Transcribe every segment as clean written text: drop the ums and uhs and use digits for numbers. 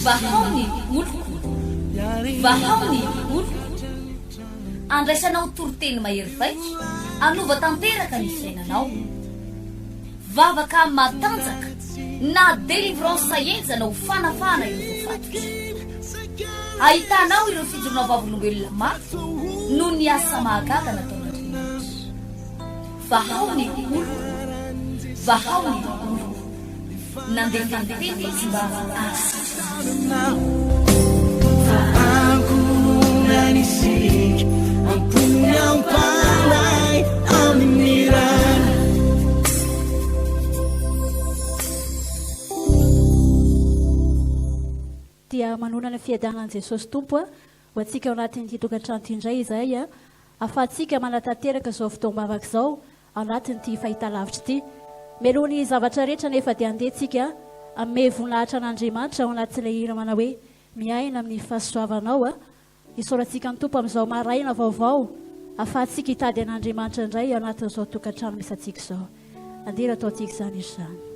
vahaony oloko vahaony oloko andraisanao toroteny mahery vaitra anova tanteraka ny fiainanao vavaka matanjaka na délivrance saenjana ho fanafana ireo fatotra ahitanao ireo fijorona vavolombelona mafy no ny asa mahagaga nataon'Andriamanitra vahaony oloko vahaony oloko nandefandeteny izy mba asa Nanisik ang punyang palay aminiran dia manonana fiadanan'i Jesosy Tompo ho antsika ao anatin'ity tokantrano ity indray izay ahafahantsika manatanteraka izao fotoam-bavaka izao ao anatin'ity fahitalavitra ity melohany zavatra rehetra nefa dia andehantsika amin'ny voninahitra an'Andriamanitra ao anatin'ilay hira manao hoe miaina amin'ny fahasoavanao isaorantsika ny Tompo amin'izao maraina vaovao ahafahantsika hitady an'Andriamanitra indray ao anatin'izao tokantrano misy antsika izao andeha ataontsika izany izy izany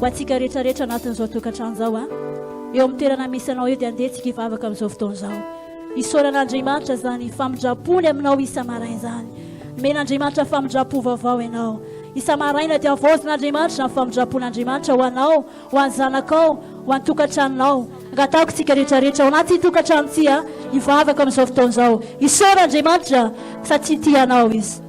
atsika rehetrarehetra anatin'izao tokantrano zao eo amin'ny toerana misy anao eo dia andehantsika hivavaka amin'izao fotoana izao isaoran'Andriamanitra zany famindrapony aminao isa-maraina zany men'Andriamanitra famindrapo vaovao ianao isa-maraina dia avozin'Andriamanitra ny famindrapon'Andriamanitra ho anao ho an'ny zanakao ho an'ny tokantranonao ngatako tsika rehetrarehetra ao anaty tokantrano ity hivavaka amin'izao fotoana izao isaoran'Andriamanitra satria tia anao izy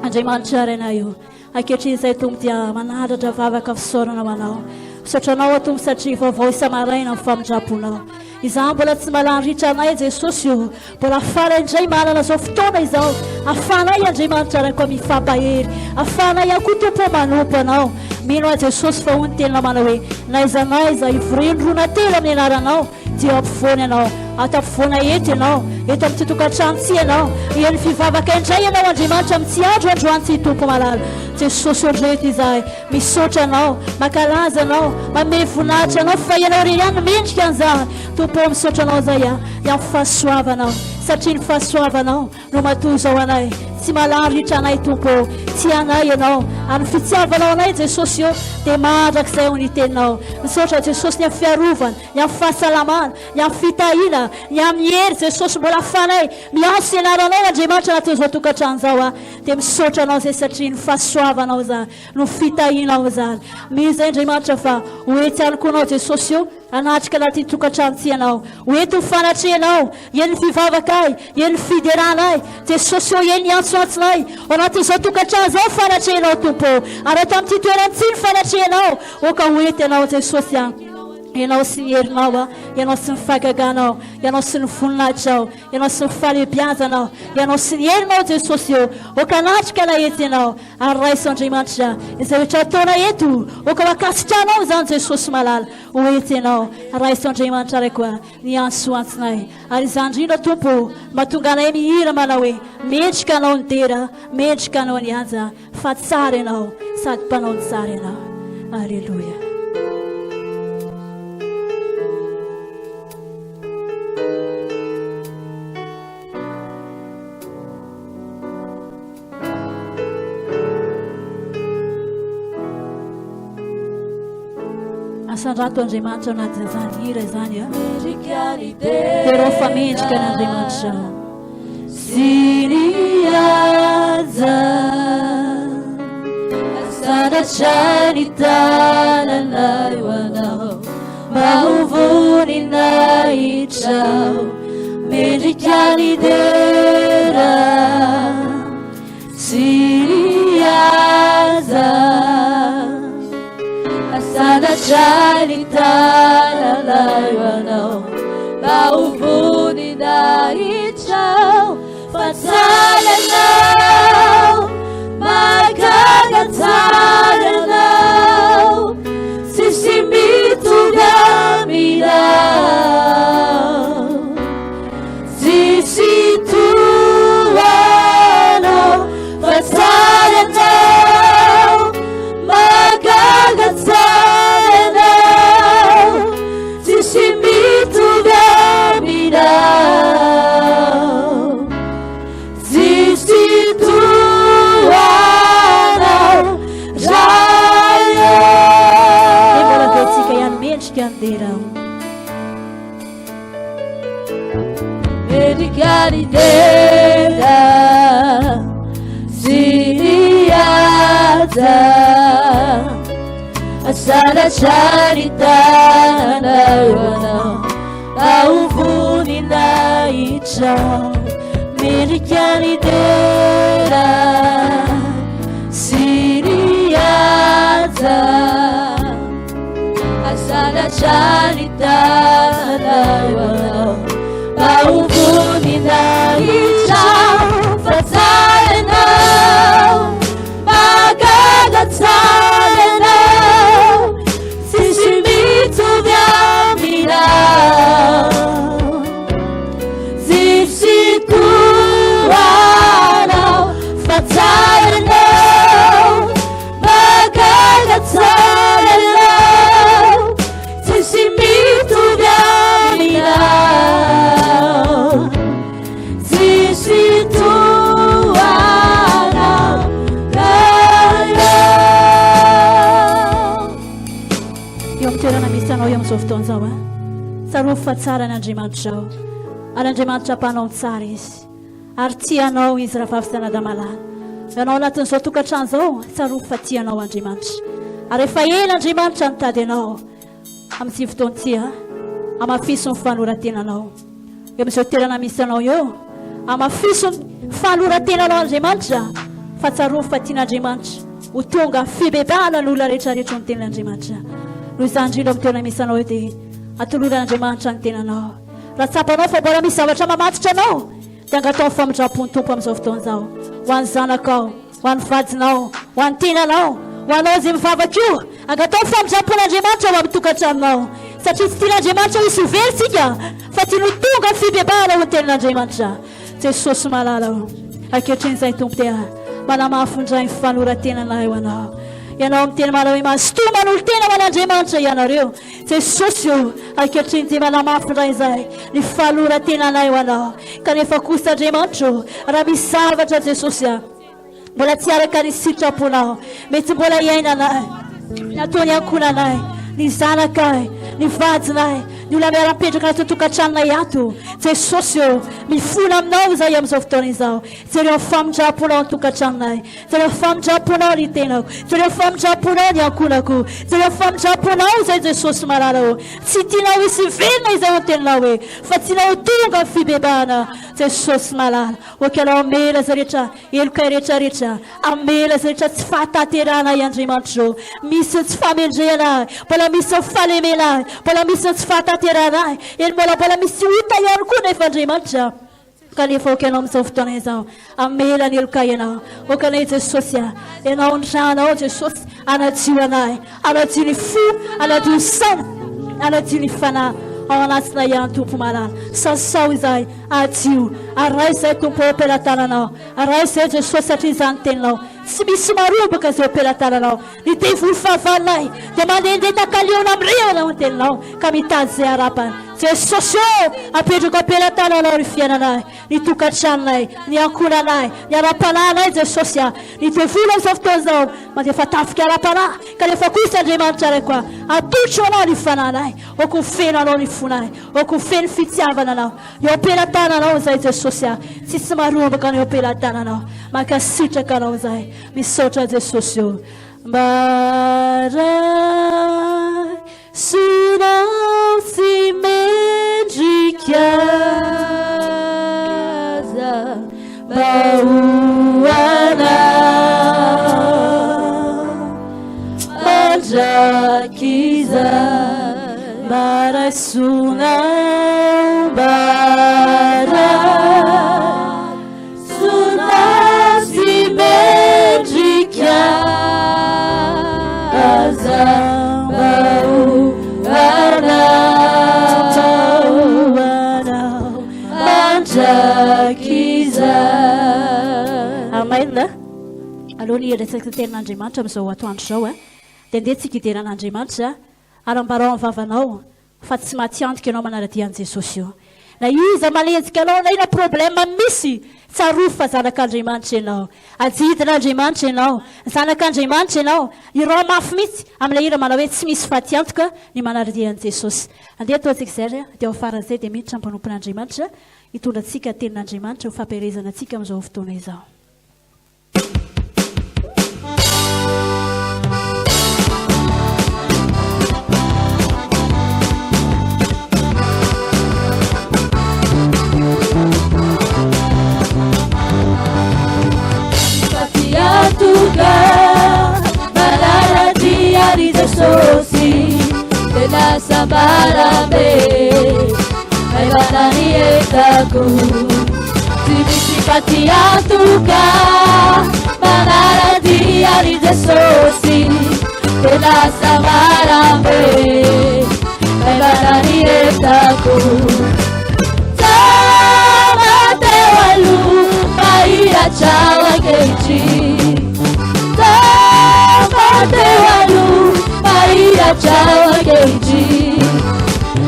Andriamanitra araina io ankehitr'izay Tompo dia manaratra vavaka fisaorana ho anao misaotranao Tompo satria vaovao isa-maraina amin'ny famindraponao izany mbola tsy malanritra anay Jesosy io mbola afara indray manana zao fotoana izao afanay Andriamanitra raiko mifampahery afanay koa Tompo manompo anao mino a Jesosy fa hoy ny tenina manao hoe naiza naiza ivorendrona telo amin'ny anaranao dia ampovoany anao atapovoana eto ianao eto amin'ny tokantrano tsy ianao eny fivavaka indray ianao Andriamanitra amin'ny tsy andro androany Tompo malala Jesosy ondreto izahay misaotra anao makalaza anao manome voninahitra anao fa ianao re ihany mendrika an'izany Tompo misaotra anao zay amin'ny fahasoavanao satria ny fahasoavanao no matoy izao anay tsy malaritra anay tompo tsy anay ianao ary fitiavanao anay Jesosy io dia mandrakizay ho ny teninao misaotra Jesosy ny amin'ny fiarovana ny amin'ny fahasalamana ny amin'ny fitahina ny amin'ny hery Jesosy mbola fanay mianso ianaranay Andriamanitra anatin'izao tokantrano zao a dia misaotra anao zay satria ny fahasoavanao zany no fitahinao zany mizay Andriamanitra fa hoety aniko anao Jesosy io anatrika anaty tokantrano ty ianao hoety ho fanatrehanao eny fivavakay eny fideranay Jesosy io eny antsoantsonay anatin'izao tokantrano zao fanatrehanao tompo ary ato amin'ity toerana tsy ny fanatrehanao oka hoety ianao Jesosy a ianao sy ny herinao a ianao sy ny fagaganao ianao sy ny voninahitrao ianao sy ny fahalebiazanao ianao sy ny herinao Jesosy io oka anatrika lahety ianao ary raiso Andriamanitra izay rehetra ataona eto oka makasitranao zany Jesosy malala hoety ianao raiso Andriamanitra ray koa ny ansoantsinay ary izany indrindra tompo mahatonga anay mihira manao hoe mendrika anao ny dera mendrika anao ny anja fa tsara ianao sady mpanao ny tsara ianao alleluia. Asandrato Andriamanitra anatin'izany hira izany a tero fa mendrika n'Andriamanitra sy ny aza asandratra ny tananay ho anao mba ho voninahitra mendrika ny dera sy ny aza Sanajali tanalay wanao Bauvuni na ichao Fatsalanao Magagatanao Sisimitu gaminao Sisituano Fatsalanao Magagatanao Caridera Siriata Asara Charitana Auvuni na icha Mericaridera Siriata Asara Charitana Bauvuni na icha Fatsalanao Magagatanao Sisimitu gaminao Sisituanao Fatsalanao Magagatanao Sisimitu gaminao Misanao eo amin'izao fotoana izao a tsaro fa tsara n'Andriamanitra zao ary Andriamanitra mpanao tsara izy ary tianao izy raha vavy malala ianao anatin'izao tokantrano izao tsaro fa tianao Andriamanitra ary efa ela Andriamanitra nitady anao amin'ity fotoana ity a amafiso ny fanorantenanao eo amin'izao toerana misy anao eo amafiso ny fanorantenanao Andriamanitra fa tsaro fa tian'Andriamanitra ho tonga fibebahana ny olona rehetrarehetra ny tenin'Andriamanitra noho izany indrindra amin'ny toerana misy anao dia atoloran'Andriamanitra ny tenanao raha tsapanao fa mbola misy zavatra mamatitra anao dia angatao famindram-pony tompo amin'izao fotoana izao ho an'ny zanakao ho an'ny vadinao ho an'ny tenanao ho anao izay mivavaka io angatao famindram-pon'Andriamanitra ho amin'ny tokantranonao satria tsy tian'Andriamanitra ho isy ho very tsika fa tia no tonga ny fibebahana ho ny tenin'Andriamanitra Jesosy malala ankehitriny izay tompo dia manamafindray ny fanorantenana eo anao ianao amin'ny teny manao hoe masotoman'olo tena man'andriamanitra ianareo jesosy io ankehitriny dia manamafindray izay ny falora tenanay ho anao kanefa kosa andriamanitra raha misy zavatra jesosy mbola tsy araka ny sitraponao mety mbola iainanay nataony ankonanay ny zanakay ny vadinay ny olona miara-mipetraka anaty tokantranonay ato jesosy io mifona aminao izay amin'izao fotoana izao jereo famindraponao ny tokantranonay jereo famindraponao ny tenako jereo famindraponao ny ankonako jereo famindraponao izay jesosy marara o tsy tianao hisy velona izay anteninao hoe fa tianao tonga ny fibebahana jesosy malala okanao amela za rehetra elokay rehetrarehetra amela za rehetra tsy fahatateranay andriamanitra misy tsy famendrehanay mbola misy falemenay mbola misy tsy fahatateranay eny mbola misy hota ihany koa nefa andriamanitra kanefa okanao amin'izao fotoana izao amela ny elokay ianao okanay jesosy ianao andranao jesosy anadio anay anadio ny fo anadio ny saina anadio ny fanahy ao anatina ihany tompo malala sasao izay adio aray izay tompo eo am-pelatananao aray izay jesosy satria izany teninao tsy misy marobaka izay am-pelatananao ny devoly fahavalonay dia mandehandeha takaliona amin'ireo ao teninao ka mitady izay arapany jesosy apetrako am-pelatananao ny fiainanay ny tokantranonay ny ankonanay ny ara-panahinay jesosy ny devoly amin'izao fotoana izao mandeha fa tafika ara-panahy kanefa kosa andriamanitra ray koa atotro anao ny fanahinay oko feno anao ny fonay oko feno fitiavana anao eo am-pelatananao izay jesosy tsisy marombaka eo am-pelatananao mankasitraka anao izay misaotra jesosy io mbaray sinao sy mendrikaza bahoanao mandrakiza mbaray sonao mbaray sonao sy mendrikaza amaina alohan'ny resaka tenin'andriamanitra amin'izao atoandro zao dia ndeha tsika iteran'andriamanitra arambarao amin'ny vavanao fa tsy maty antoka ianao manaradian'i jesosy io na iza malenzika anao na ina problema misy tsarofa fa zanak'andriamanitra ianao ajidin'andriamanitra ianao zanak'andriamanitra ianao irao mafy mihitsy amin'ilay ira manao hoe tsy misy faty antoka ny manaradian'i jesosy andeha ataontsika izay dia ao faran'izay dia miditra mpanompon'andriamanitra hitondra antsika tenin'andriamanitra ho fampiarezana antsika amin'izao fotoana izao Tuga malaradia di Jesusi tena sambarambe ai badani etaku timisipati tuga malaradia di Jesusi tena sambarambe ai badani etaku tamate walu maia chawa keji Dewalu Maria chawa keji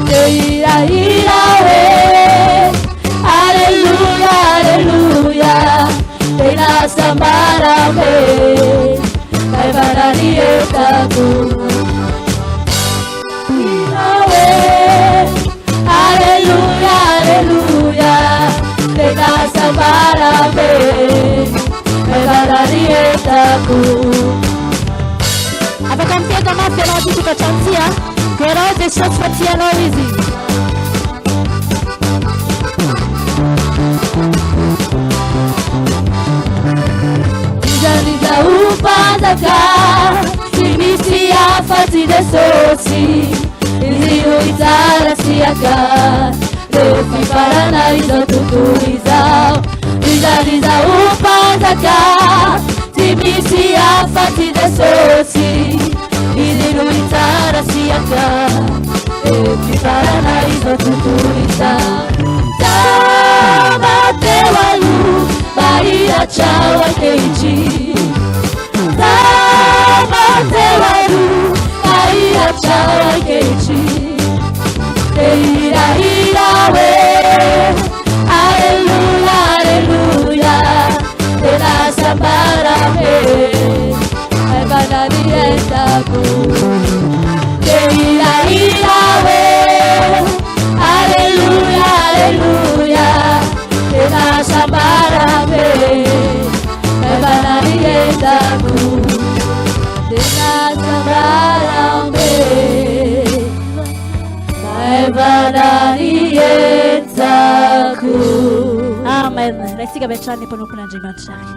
Deira irawe Hallelujah Hallelujah Deina sambarame Kaibarani etaku Irawe Hallelujah Hallelujah Deina sambarame Kaibarani etaku afaka miteka mafy ianao ty tokantrano ty dia ianao jesosy fa tianao izy izaniza umpanjaka tsy misy afa-tsy jesosy izy no hitsara siaka reo fifarana izao tontolo izao izaniza umpanjaka tsy misy afa-tsy jesosy izy no hitsara siaka reo fifarana izao tontolo izao tamateo aloha mahira trao ankehitriny tamateo chakechi ira we Alleluia alleluia Tena sambara me Ebana dieta ku ira we Alleluia alleluia Tena sambara me Ebana dieta ku Tena sambara me Ebana dieta ku Amen. Resti kabechani panukuna jimanchari.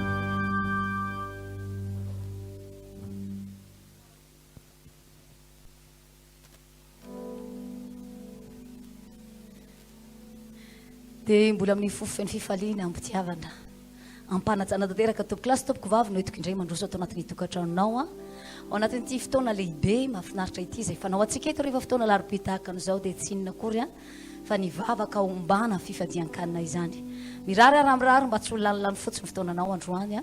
Dia mbola amin'ny fofony fifaliana ambitiavana ampanajana tanteraka tompoko lasy tompoko vavy no etoko indray mandroso atao anatin'ny tokantranonao ao anatin'ity fotoana lehibe mahafinaritra ity izay fanao antsika eto rehefa fotoana larobia tahaka an'izao dia tsy inona akory fa ny vavaka ombana fifadian Kanina izany mirary aramirary mba tsy ho lanilany fotsiny fotoananao androany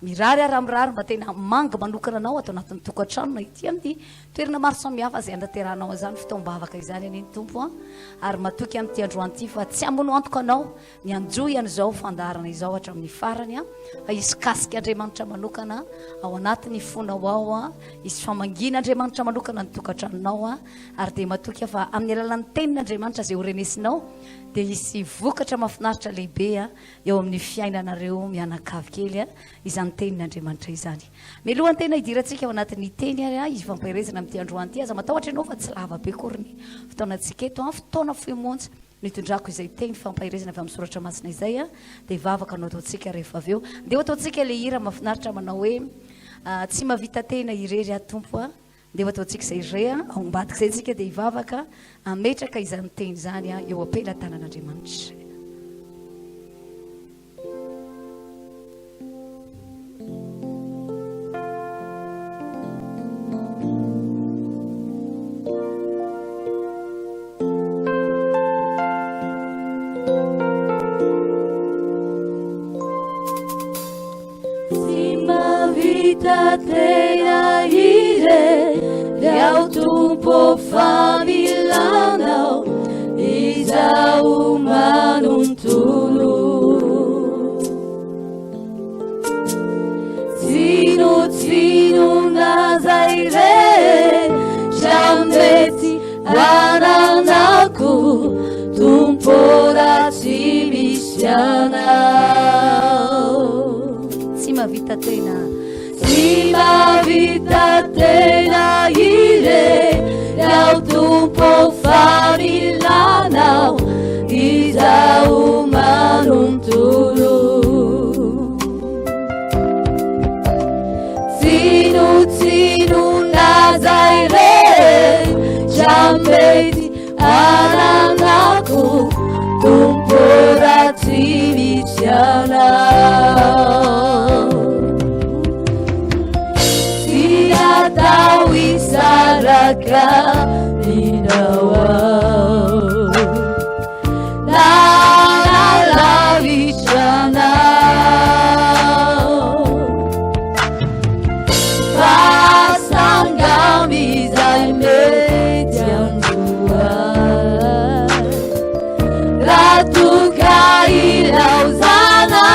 mirary aramirary mba tena manga manokana anao atao anatin'ny tokantranona ity amin'ny toerana maro samihafa izay andaterahanao izany fotoam-bavaka izany any tompo ary matoky amin'ity androany ity fa tsy hamono antoka anao ny anjoy an'izao fandaharana izao hatramin'ny farany fa isy kasika Andriamanitra manokana ao anatin'ny fonao ao isy famangina Andriamanitra manokana ny tokantranonao ary dia matoky fa amin'ny alalan'ny tenin'Andriamanitra izay horenesinao dia isy vokatra mahafinaritra lehibe eo amin'ny fiainanareo mianakavy kely izany tenin'Andriamanitra izany. Mialohan'ny tena hidirantsika ao anatin'ny teny izy fampiarezana amin'ity androany ity aza matahotra ianao fa tsy lava be kory ny fotoanantsika eto fotoana foimonjy nitondrako izay teny fampiarezana avy amin'ny soratra masina izay dia vavaka no ataontsika rehefa avy eo dia ataontsika ilay hira mahafinaritra manao hoe tsy mahavita tena irery tompo dia ataontsika izay iray ao ambadika izay tsika dia hivavaka ametraka izany teny izany eo ampelantanan'Andriamanitra. Tena ire Del tupo familano Isa umanum tulu Tsinu nazaire Jambeti wananaku Tumpora timisiana Sima vita tena Sima vita tena ire Del tupo familano Isa umanum tulu Tsinu nazaire Jambeti ananaku Tumpora timisiana Tawi saraka dinawa la vichana pasangami zaimetiangua ratuka ilauzana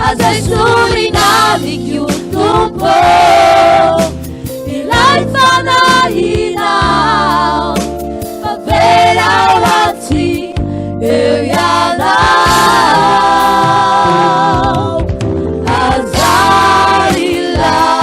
Azai surinami chiuntumpo Ilai fanahinau Favela wati Eu yanau Azai lau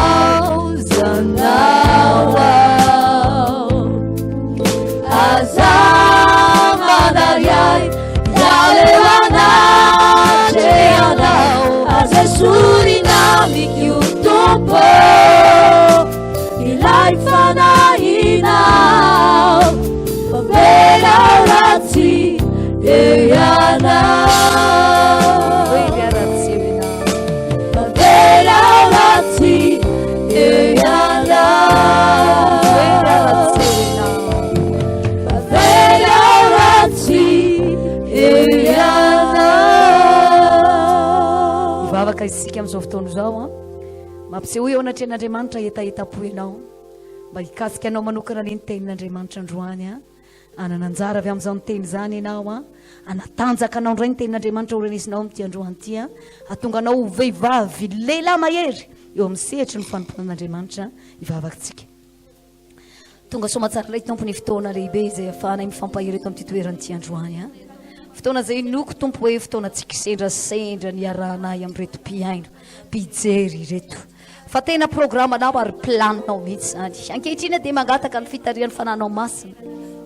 saizitsika amin'izao fotoana izao a mampiseho eo anatrehan'andriamanitra etaetapo ianao mba hikasika anao manokana ny tenin'andriamanitra androany a anananjara avy amin'izao nyteny izany ianao a anatanjaka anao ndray ny tenin'andriamanitra orenesinao amin'ity androany ity a atonga anao vehivavy lehilahy mahery eo amin'ny sehatry ny fanomponan'andriamanitra hivavakantsika tonga somatsara ilay tompo ny fotoana lehibe izay ahafahanay mifampahery eto amin'ity toeran'ity androany a fotoana zay noko tompo hoe fotoana tsika sendrasendra ny arahanay amin'reto mpiaino mpijery reto fa tena programanao ary planinao mihitsy zany ankehitriny dia mangataka ny fitarian'ny fananao masina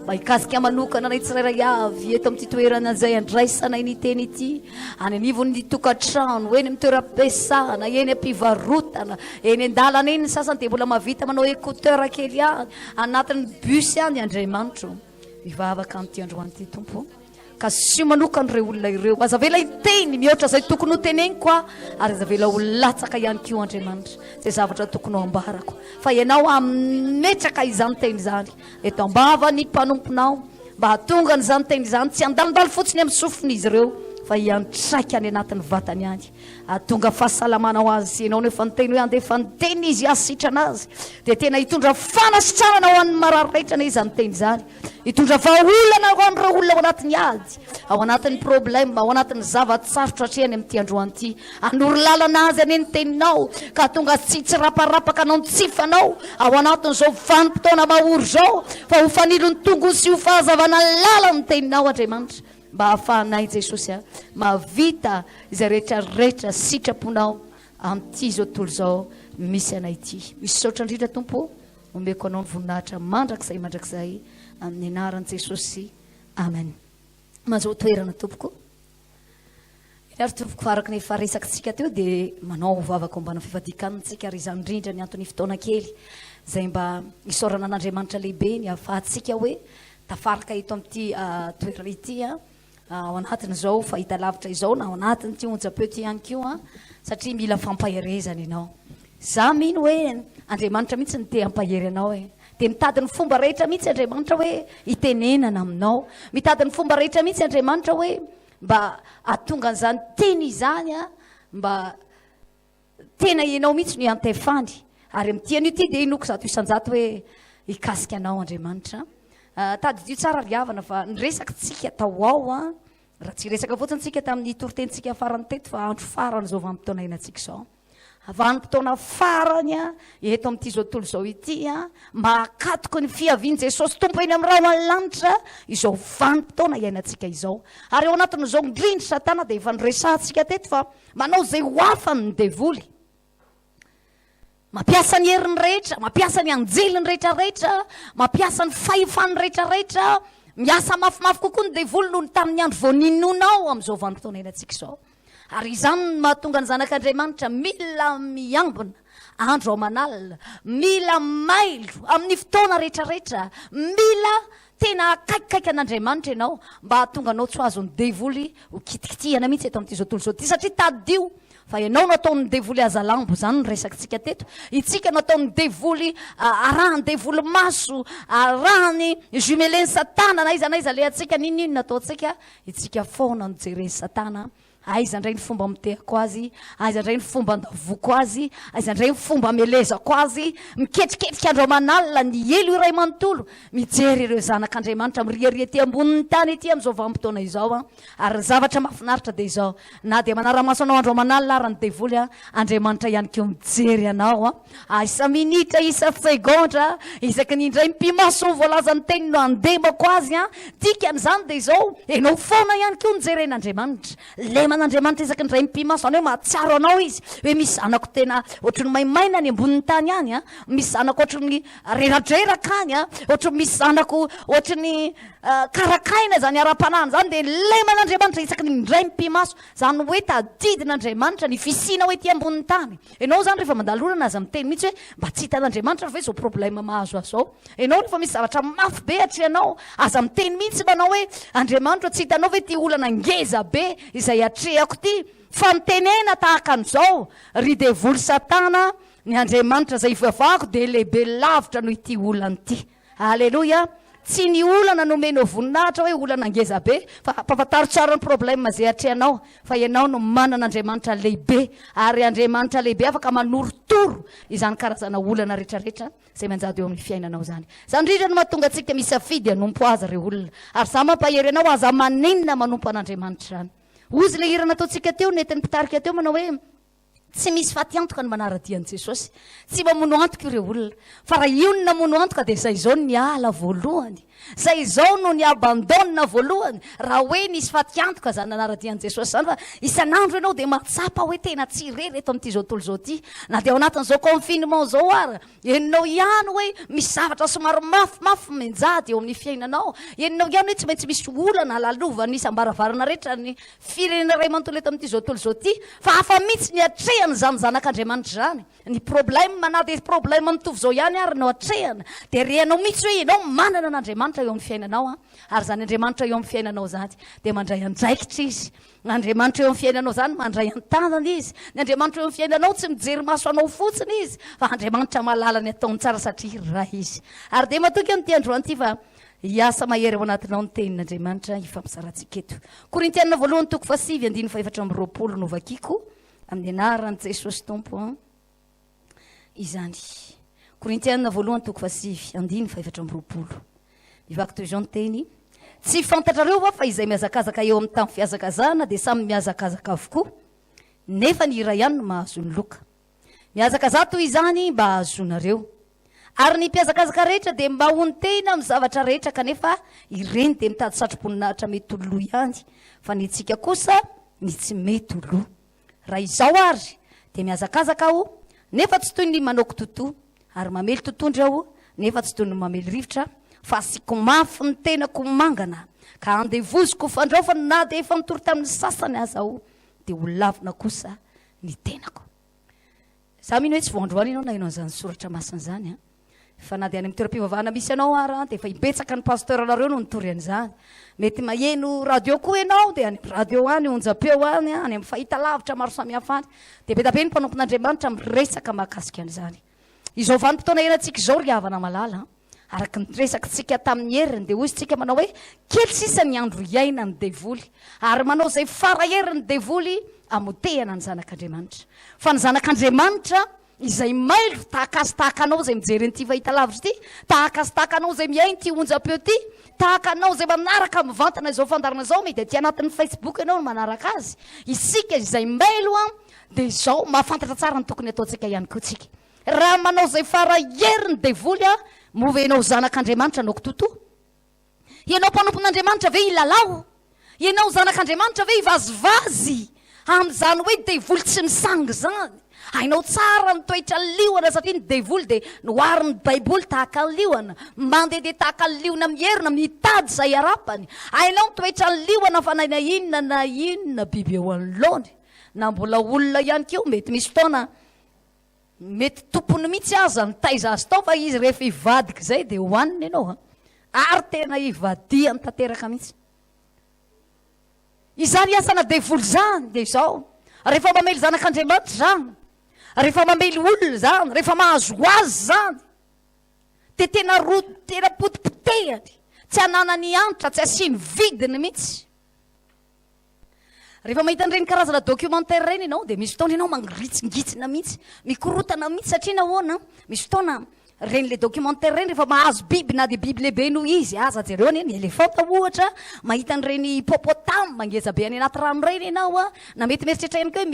mba hikasika manokana anay tsirairay avy eto amin'ity toerana zay andraisanay ny teny ity any anivony tokantrano eny amin'ny toeram-piasana eny ampivarotana eny an-dalana eny ny sasany dia mbola mavita manao écouteur kely any anatin'ny bus any andriamanitro mivavaka amin'ity androany ity tompo ka sy manokan'ireo olona ireo aza vela iteny mihoatra zay tokony ho teneny koa ary aza vela ho latsaka ihany ko andriamanitra zay zavatra tokony ho ambarako fa ianao ametraka izany teny izany eto ambava ny mpanomponao mba hatonga n'izany teny izany tsy andalondaly fotsiny amin'ny sofiny izy ireo fa hiantraika any anatin'ny vatany any atonga fahasalamana ho azy ianao nefa nyteny hoe andefa nyteny izy asitrana azy dia tena hitondra fanasitranana ho an'ny marary rehetra na izany teny izany hitondra vaolana ho an'ireo olona ao anatin'ny ady ao anatin'ny problème ao anatin'ny zavatsarotra hatrehany amin'ity androany ity anory lalana azy any ny teninao ka tonga tsy tsiraparapaka anao ntsifanao ao anatin'izao vanim-potoana mahory zao fa ho fanilony tongo sy ho fahazavana lala ny teninao andriamanitra mba hahafahanay jesosy a mavita izay rehetrarehetra sitraponao amin'ity zao tontolo zao misy anay ity misy saotra indrindra tompo omeko anao ny voninahitra mandrakizay amin'ny anaran'i jesosy amen mazao toerana tompoko ary tompoko faraka ny faresakitsika teo dia manao vavaka ambana fifadikanitsika ary izany indrindra ny antony fotoana kely zay mba isorana an'andriamanitra lehibe ny ahafahantsika hoe tafaraka eto amin'ity toerana ity a ao anatiny zao fahita lavitra izao na ao anatiny ty onja-peo ty ihany kio a satria mila fampaherezana ianao za mino hoe andriamanitra mihitsy ny te hampahery anao e dia mitady ny fomba rehetra mihitsy andriamanitra hoe hitenenana aminao mitady ny fomba rehetra mihitsy andriamanitra hoe mba atonga an'izany teny izany a mba tena ianao mihitsy no antefany ary amin'tian'io ty dia inoko zato isanjato hoe hikasika anao andriamanitra tady dio tsara riavana fa nyresaka tsika tao ao a raha tsy resaka fotsiny tsika tamin'ny toritentsika farany teto fa andro farany zao vanim-potoana inatsika zao vanim-potoana farany a eto amin'ity zao tontolo zao ity a mahakatoko ny fiaviany jesosy tompo eny amin'ny raha malanitra izao vanim-potoana iainantsika izao ary eo anatin'izao nirindry satana dia efa nyresantsika teto fa manao zay ho afany ny devoly mampiasa ny heriny rehetra mampiasa ny anjeliny rehetrarehetra mampiasa ny fahefany rehetrarehetra miasa mafimafy kokoa ny devoly noho ny tamin'ny andro voaninonao amin'izao vanim-potoana iainantsika izao ary izany mahatonga ny zanak'andriamanitra mila miambina andro ao manalina mila mailo amin'ny fotoana rehetrarehetra mila tena akaikikaiky an'andriamanitra ianao mba hahatonga anao tsy ho azo ny devoly ho kitikitihana mihitsy eto amin'ity zao tontolo zao ty satria tadio fa ianao no ataon'ny devoly azalambo zany ny resakitsika teto itsika no ataon'ny devoly arahany devoly maso arahany jumeleny satana na iza le atsika ninino nataotsika itsika foana no jereny satana aiza ndray ny fomba mitehako azy aiza ndray ny fomba andavoko azy aiza ndray ny fomba melezako azy miketriketrika andro manalina ny elo iray manontolo mijery ireo zanak'andriamanitra miriaria ty ambonin'ny tany ity amin'izao vanim-potoana izao a ary ny zavatra mahafinaritra dia izao na dia manara-maso anao andro manalina arany devoly a andriamanitra ihany keo mijery anao a isa minitra isa segondra isaky ny indray mpimaso ny voalazany teny no andemako azy a dikan'izany dia izao enao foana ihany keo nijeren'andriamanitra man'andriamanitra isaky ndray mpimaso any hoe mahatsiaro anao izy hoe misy zanako tena ohatrany maimaina ny ambonin'ny tany any a misy zanako ohatrany reradreraka any a ohatrany misy zanako ohatrany karakaina zany ara-panahany zany dia le man'andriamanitra isaky ny ndray mpimaso zany hoe tadidin'andriamanitra ny fisina hoe ty ambonin'ny tany ianao zany rehefa mandalolana azy miteny mihitsy hoe mba tsy hitan'andriamanitra ve zao problème mahazo azao ianao rehefa misy zavatra mafy be atreanao aza miteny mihitsy manao hoe andriamanitra tsy hitanao hoe ty olana ngeza be izay atreako ty fa mitenena tahaka an'izao ry devoly satana ny andriamanitra zay ivavako dia lehibe lavitra noho ity olany ity alleloia tsy ny olana nomenao voninahitra hoe olana angeza be fa mpafantarotsara ny problème zay atrehanao fa ianao no manana andriamanitra lehibe ary andriamanitra lehibe afaka manorotoro izany karazana olana rehetrarehetra zay manjady eo amin'ny fiainanao zany indrindra no mahatonga atsika misafidy hanompo azy reo olona ary za mampahery anao aza maninona manompo an'andriamanitra zany ozy le hira nataontsika teo nentin'ny mpitarika teo manao hoe tsy misy faty antoka ny manaradian' jesosy tsy mamono antoka ireo olona fa raha io na mono antoka dia zay zao ny ala voalohany zay zao no ny abandona voalohany raha hoe nisy faty antoka zany nanaradian' jesosy zany fa isan'andro ianao dia matsapa hoe tena tsy rery eto amin'ity zao tontolo zao ty na dia ao anatin'izao confinement zao ara enao ihany hoe misy zavatra somary mafimafy menjady eo amin'ny fiainanao enao ihany hoe tsy maintsy misy olana lalova nisy ambaravarana rehetra ny firenena ray manontolo eto amin'ity zao tontolo zao ty fa hafa mihitsy ny atrehana zany zanak'andriamanitra zany ny problème na dia problème mitovy zao ihany ary no atrehana dia rehanao mihitsy hoe ianao manana an'andriamanitra eo amin'ny fiainanao ary zany andriamanitra eo amin'ny fiainanao zany dia mandray andraikitra izy andriamanitra eo amin'ny fiainanao zany mandray an-tanana izy ny andriamanitra eo amin'ny fiainanao tsy mijery maso anao fotsiny izy fa andriamanitra malala ny ataony tsara satria raha izy ary dia matoky amin'ity androany ity fa hiasa mahery ao anatinao ny tenin'andriamanitra ifampisarantsika eto korintianina voalohany toko 7:4 no vakiko amin'ny anaran'i jesosy tompo izany korintianina voalohany toko 7:4 mivaky toy izao ny teny tsy fantatrareo va fa izay miazakazaka eo amin'ny tamin'ny fiazakazana dia samy miazakazaka avokoa nefa ny iray ihany no mahazo ny loka miazakaza toy izany mba ahazonareo ary ny mpiazakazaka rehetra dia mba ho ny tena amin'ny zavatra rehetra kanefa ireny dia mitady satroponinahitra mety oloha ihany fa ny tsika kosa ny tsy mety oloha raha izao ary dia miazakazaka aho nefa tsy toy ny manoko totoa ary mamely totondry aho nefa tsy toy ny mamely rivotra fa siko mafy ny tenako mangana ka andevoziko fandraofana na dia efa mitory tamin'ny sasany aza aho dia ho lavina kosa ny tenako za mino hoe tsy voandroany ianao na ianao an'izany soratra masina zany fa na dia any amin'ny toeram-pivavahana misy anao ara dia efa hibetsaka ny pasteur anareo no nitory an'izany mety maheno radio koa ianao dia any amin'ny radio any onjam-peo any any amin'ny fahita lavitra maro samihafa any dia be tabe ny mpanompon'andriamanitra miresaka mahakasika an'izany izao vanim-potoana ianantsika izao ry havana malala araky nyresakitsika tamin'ny heriny dia ozy tsika manao hoe kely sisa ny andro iaina ny devoly ary manao zay fara heriny devoly amotehana ny zanak'andriamanitra fa ny zanak'andriamanitra izay mailo tahaka azy tahaka anao zay mijery nyity fahita lavitra ity tahaka azy tahaka anao zay miainy ty onjam-peo ty tahaka anao zay manaraka mivantana izao fandarana zao mety aty anatin'ny facebook ianao no manaraka azy isika izay mailo dia izao mahafantatra tsara ny tokony ataontsika ihany koa tsika raha manao zay fara heriny devoly move ianao zanak'andriamanitra anao kototoa ianao mpanompon'andriamanitra ve ilalao ianao zanak'andriamanitra ve hivazivazy amin'izany hoe devoly tsy misangy zany hainao tsara nitoetra lioana satria ny devoly dia nohariny baiboly tahaka ny lioana mandeha tahaka ny liona miherina mitady zay arapany hainao nitoetra ny lioana fa na inona biby eo anoloany na mbola olona ihany keo mety misy fotoana mety tompony mihitsy aza nitaiza azy tao fa izy rehefa hivadika zay dia hoaniny ianao ary tena hivadia mitateraka mihitsy izany asana devoly zany dia izao rehefa mamely zanak'andriamanitra zany rehefa mamely olona zany rehefa mahazo azy zany dia tena tena potipotehany tsy hanana ny antitra tsy asiny vidiny mihitsy rehefa mahita an'ireny karazana documentaire reny ianao dia misy fotoana ianao mangritsingitsina mihitsy mikorotana mihitsy satria nahoana misy fotoana reny le documentaire reny rehefa mahazo biby na dia biby lehibe noho izy aza jereo any ny elefanta ohatra mahita an'ireny hippopotame mangeza be any anaty rano reny ianao na mety mieritreritra ihany koa hoe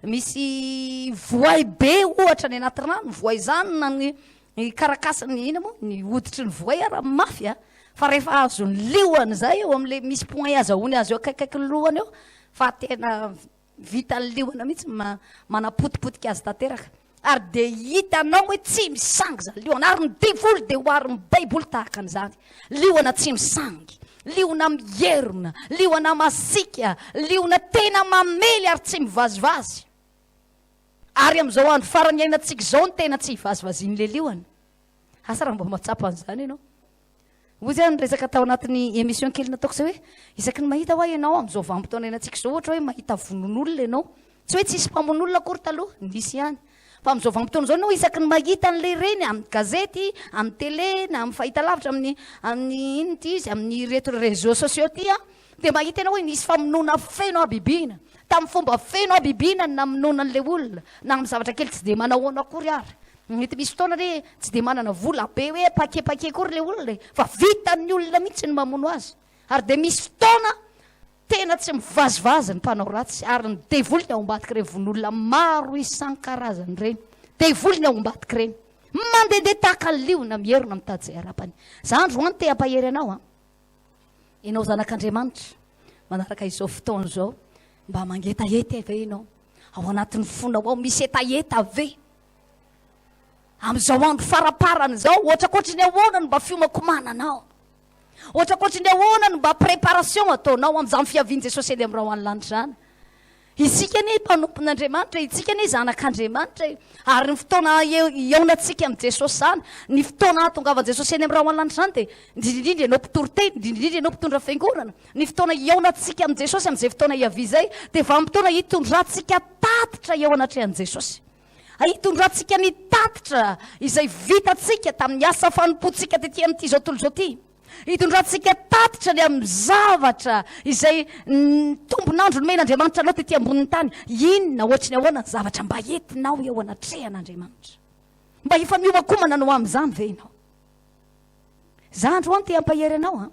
misy voay be ohatra ny anaty rano voay zany na ny karakasany ina moa ny hoditry ny voay ara mafy fa rehefa azo ny lioany zay eo amin'le misy point azahoany azy eo akaikaiky ny lohany eo fa tena vita ny lioana mihitsy manapotipotika azy tanteraka ary dia hitanao hoe tsy misangy zany lioana ary ny devoly dia hoary ny baiboly tahaka an'izany lioana tsy misangy liona mierina liona masika liona tena mamely ary tsy mivazivazy ary amin'izao andro farany iainantsika izao ny tena tsy hivazivazian'le lioany asa raha mba matsapa an'izany ianao ozy any resaka tao anatin'ny émission kely nataoko zay hoe isaky ny mahita hoa ianao amin'izao vanim-potoana iainantsika izao ohatra hoe mahita vonon'olona ianao tsy hoe tsisy mpamon'olona akory taloha nisy ihany fa am'izao vampotona zao nao isaky ny mahita n'le reny amin'ny gazety amin'ny télé na amin'ny fahitalavitra amin'ny ino ty izy amin'ny reto réseaux sociaux ty a de mahita anao hoe nisy famonona feno abibina tamin'ny fomba feno abibina na monona an'le olona na amin'ny zavatra kely tsy de manahoana akory ary mety misy fotoana re tsy de manana vola be hoe pakepake kory le olona fa vitan'ny olona mihitsy ny mamono azy ary de misy fotoana tena tsy mivazivazy ny mpanao ratsy ary ny devolony ao ambadiky reny von'olona maro isan-karazany reny devolony ao ambadiky reny mandehandeha tahaka liona mierona mitady zay arapany zandro any te ampahery anao a ianao zanak'Andriamanitra manaraka izao fotoana zao mba mangetahety ave ianao ao anatin'ny fonao ao misy etaeta ave am'izao andro faraparany zao ohatra koatry ny ahoana no mba fiomakomananao ohatra koatry ny ahoana no mba préparation ataonao am'izany fiaviany Jesosy eny amin'ny raha hoany lanitra zany isika ny mpanompon'Andriamanitra itsika ny zanak'Andriamanitra ary ny fotoana eonatsika amin'ny Jesosy zany ny fotoana atongavan Jesosy eny amin'ny raha hoany lanitra zany de indrindrindra ianao mpitoroteny indrindrindra ianao mpitondra fiangonana ny fotoana eonatsika amin'ny Jesosy amin'izay fotoana iavy zay de vanim-potoana hitondrantsika tatitra eo anatrehan'i Jesosy hitondrantsika ny tatitra izay vitatsika tamin'ny asa fanompotsika tetỳ amin'ity zao tontolo zao ty hitondrantsika tatitra ny amin'ny zavatra izay tombonandro nomen'Andriamanitra anao tetỳ ambonin'ny tany inona ohatry ny ahoana ny zavatra mba entinao eo anatrehan'Andriamanitra mba efa miomakomana anao amin'izany ve ianao zandro any te ampahery anao a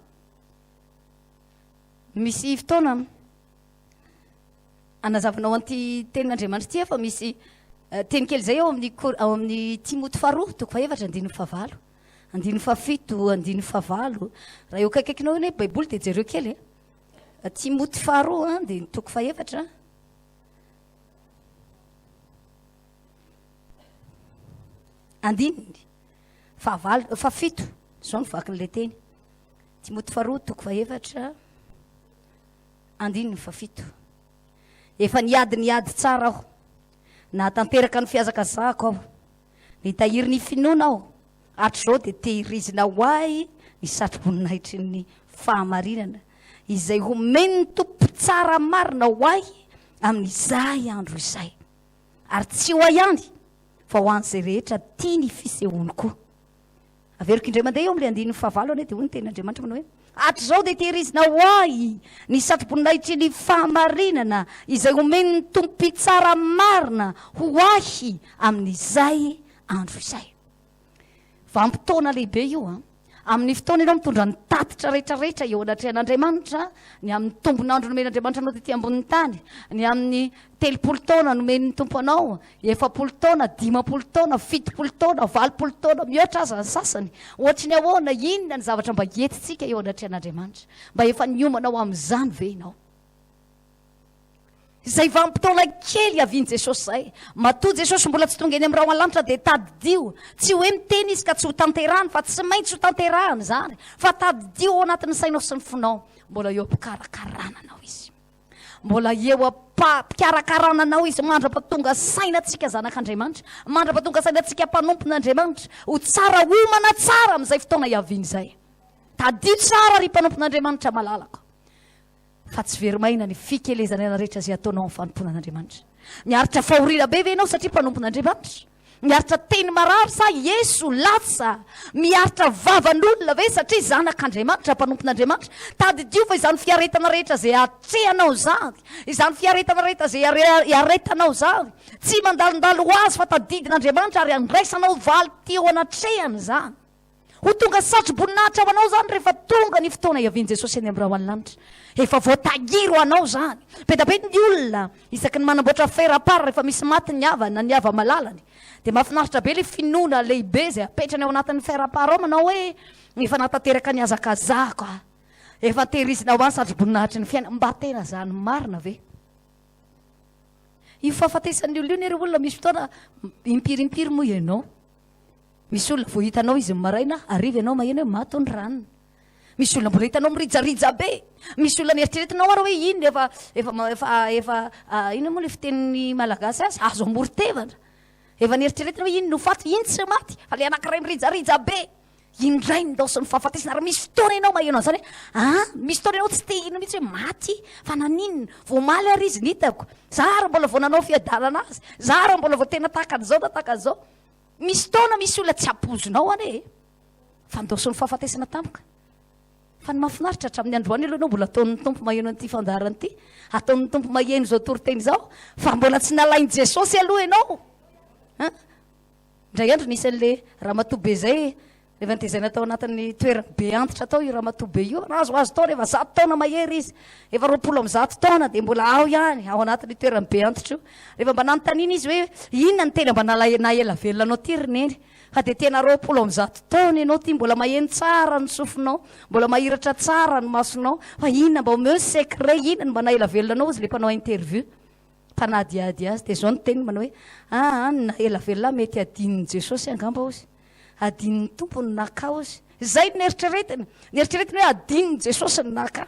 misy fotoana anazavanao an'ity tenin'Andriamanitra ty fa misy teny kely zay ao amin'ny Timoty faharoa toko faefatra andiny fahavalo andiny fahafito andiny fahavalo raha eo kaikaikinao hoe baiboly de jereo kely Timoty faharoa de toko faefatra andiny fahavalo fahafito zao ny vakin'le teny Timoty faharoa toko faefatra andiny fahafito efa niady tsara aho na tanteraka ny fiazakazako aho nitahiry ny finoana aho hatry zao de tehirizina ho ahy ny satroboninahitry ny fahamarinana izay homeny ny tompo tsara marina ho ahy amin'izay andro izay ary tsy ho ahy ihany fa ho an'izay rehetra tia ny fisehoany koa averiko indray mandeha eo am'le andiny fahavalo ane de hoy ny tenin'Andriamanitra manao hoe hatry zao de tehirizina ho ahy ny satroboninahitry ny fahamarinana izay homeny ny tompo tsara marina ho ahy amin'izay andro izay vampotona lehibe io a amin'ny fotoana ianao mitondra ny tatitra rehetrarehetra eo anatrehan'Andriamanitra ny amin'ny tombonandro nomen'Andriamanitra anao tetỳ ambonin'ny tany ny amin'ny 30 taona nomen'ny tompo anao 70 taona 50 taona 70 taona 80 taona mihoatra aza ny sasany ohatry ny ahoana inona ny zavatra mba entitsika eo anatrehan'Andriamanitra mba efa niomanao amin'izany ve ianao zay vanim-potoana kely aviany Jesosy zay matoa Jesosy mbola tsy tonga eny amin'ny raha hoany lanitra de tadidio tsy hoe miteny izy ka tsy ho tanterahany fa tsy maintsy ho tanterahany zany fa tadidio ao anatin'ny sainao sy ny fonao mbola eo ampikarakarana anao izy mbola eo ampikarakarana anao izy mandrapatonga sainatsika zanak'Andriamanitra mandrapatonga sainatsika mpanompon'Andriamanitra ho tsara homana tsara amin'izay fotoana iaviany zay tadio tsara ry mpanompon'Andriamanitra malalaka fa tsy verimaina ny fikelezana ena rehetra zay ataonao amin'ny fanomponan'Andriamanitra miaritra fahorina be ve ianao satria mpanompon'Andriamanitra miaritra teny marary sa Yesu latsa miaritra vavan'olona ve satria zanak'Andriamanitra mpanompon'Andriamanitra tadidio fa izany fiaretana rehetra zay atrehanao zany izany fiaretana rehetra zay iaretanao zany tsy mandalondalo azy fa tadidin'Andriamanitra ary andraisanao valy ty eo anatrehany zany ho tonga satroboninahitra ho anao zany rehefa tonga ny fotoana iaviany Jesosy eny amin'ny raha hoany lanitra efa voatagiro anao zany betapety ny olona isaky ny manamboatra ferapara rehefa misy maty ny avana ny ava malalany de mahafinaritra be le finoana lehibe zay apetrany ao anatin'ny ferapara ao manao hoe efa natateraka ny azakazako efa tehirizina ho any satroboninahitry ny fiaina mba tena zany marina ve io fahafatesan'ny olo io ny re olona misy fotoana impirimpiry moa ianao misy olona vao hitanao izy maraina ariva ianao maheno hoe mato ny ranony misy olona mbola hitanao mirijarijà be misy olona nieritreretinao ary hoe ino efa ino moa le fitenin'ny malagasy azy azo amorotevana efa nieritreretina hoe ino no faty ino tsy maty fa le anankiray mirijarijà be indray ndosy ny fahafatesana raha misy fotoana ianao mahenao zany hoe misy fotoana ianao tsy te ino mihitsy hoe maty fa naninona voamaly ary izy nitako za raha mbola vao nanao fiadalana azy za raha mbola vao tena takan'izao na takan'izao misy fotoana misy olona tsy apozonao any e fa ndosy ny fahafatesana tampoka fa ny mahafinaritra hatramin'ny androany aloha anao mbola ataon'ny tompo maheno an'ity fandarana ity ataon'ny tompo maheno zao toriteny zao fa mbola tsy nalainy jesosy aloha ianao indray andro nisy an'le ramatobe zay rehefa nitezana atao anatin'ny toerana be antitra atao io ramatobe io azoazo taona efa 100 taona mahery izy efa 20 taona de mbola ao ihany ao anatin'ny toerana be antitra io rehefa mba nanontaniana izy hoe inona ny tena mba naela velona anao ty rineny fa de tena 20 taona ianao ty mbola maheno tsara ny sofinao mbola mahiratra tsara ny masonao fa inona mba omeo secret inona ny mba naela velona anao izy le mpanao interview mpanadiady azy de zao ny teny manao hoe naela velona mety adininy jesosy angamba ozy adininy tompony naka ozy zay neritreretiny hoe adininy jesosy ny naka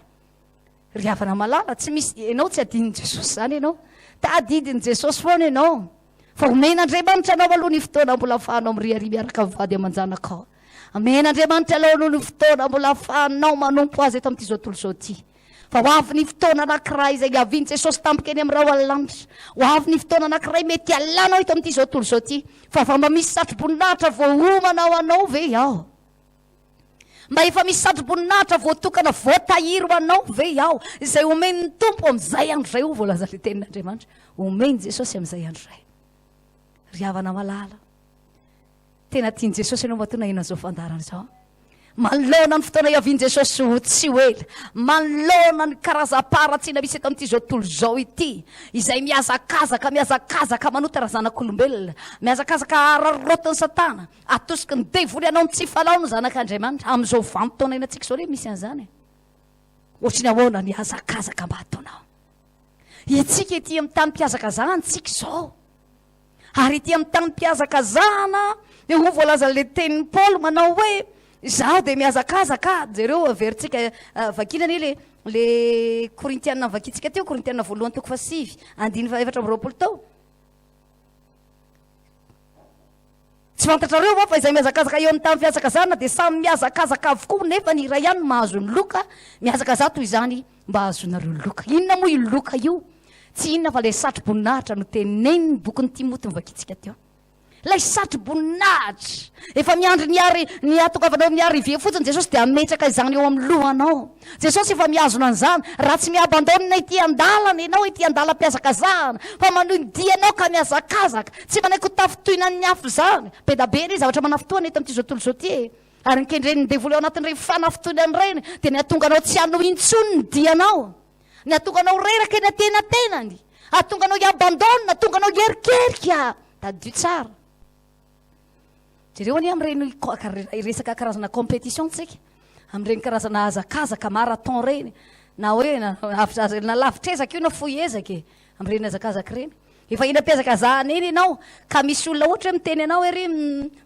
ryavana malala tsy misy ianao tsy adininy jesosy zany ianao tadidiny jesosy foana ianao fa omen'andriamanitra anao aloha ny fotoana mbola afahanao miriary miaraka mivady amanjanakao omen'andriamanitra aloha ny fotoana mbola afahanao manompo azy eto amin'ity zao tontolo zao ty fa ho avy ny fotoana anankiray izay aviany jesosy tampoka eny amin'ny raha alanitra ho avy ny fotoana anankiray mety alanao eto amin'ity zao tontolo zao ty fa mba misy satro-boninahitra voahomanao anao ve ao mba efa misy satro-boninahitra voatokana voatahiry ho anao ve ao izay omen'ny tompo amin'izay andro zay ho voalaza le tenin'andriamanitra omeny jesosy amin'izay andro zay ryavana malala tena tiany jesosy ianao mba tona inan'izao fandarana zao manolona ny fotoana iaviany jesosy ho tsy hoela manolona ny karazam-paratsiana misy eto amin'ity zao tontolo zao ity izay miazakazaka manota raha zanak'olombelona miazakazaka ararotiny satana atosiky ny devoly anao ny tsy falao no zanak'andriamanitra amin'izao vanimpotoana inatsika zao re misy an'izany ohatriny ahoana ny azakazaka mba ataonao itsika ety amin'ny tany mpiazakazahana tsika zao ary ety amin'ny tany mpiazakazahana de ho voalaza le tenin'ny paoly manao hoe zaho de miazakazaka jereo averintsika vakinany le korintianina vakitsika teo korintianina voalohany toko 7 7 tao tsy fantatrareo va fa izay miazakazaka eo amin'ny tany fiazakazahana de samy miazakazaka avokoa nefa ny iray ihany mahazo ny loka miazakazaha toy izany mba ahazonareo loka inona moa io loka io tsy inona fa le satro-boninahitra no teneny ny bokyny timoty mivakitsika teo lay satro-boninahitra efa miandry ny atokavanao miary ivia fotsiny jesosy de ametraka izany eo amin'ny lohanao jesosy efa miazona an'izany raha tsy miabandonina ity andalana ianao ity andala-mpiazakazahana fa manodianao ka miazakazaka tsy manaiky tafitoina ny afo zany be da be re zavatra manafitoana eto amin'ity zao tontolo zao ty ary nikendreny ny devoly ao anatin'ireny fanafitoinany reny de ny atonga anao tsy ano intsony ny dianao ny atonga anao reraka eny atenatenany atonga anao iabandona atonga anao ierikerika tadio tsara jereo any am'ireny resaka karazana compétition tsika am'ireny karazana azakazaka marathon reny na hoe na lavitrezaka io na foy ezaka e am'ireny azakazaka reny efa ina-piazakazahana eny ianao ka misy olona ohatra hoe miteny anao ery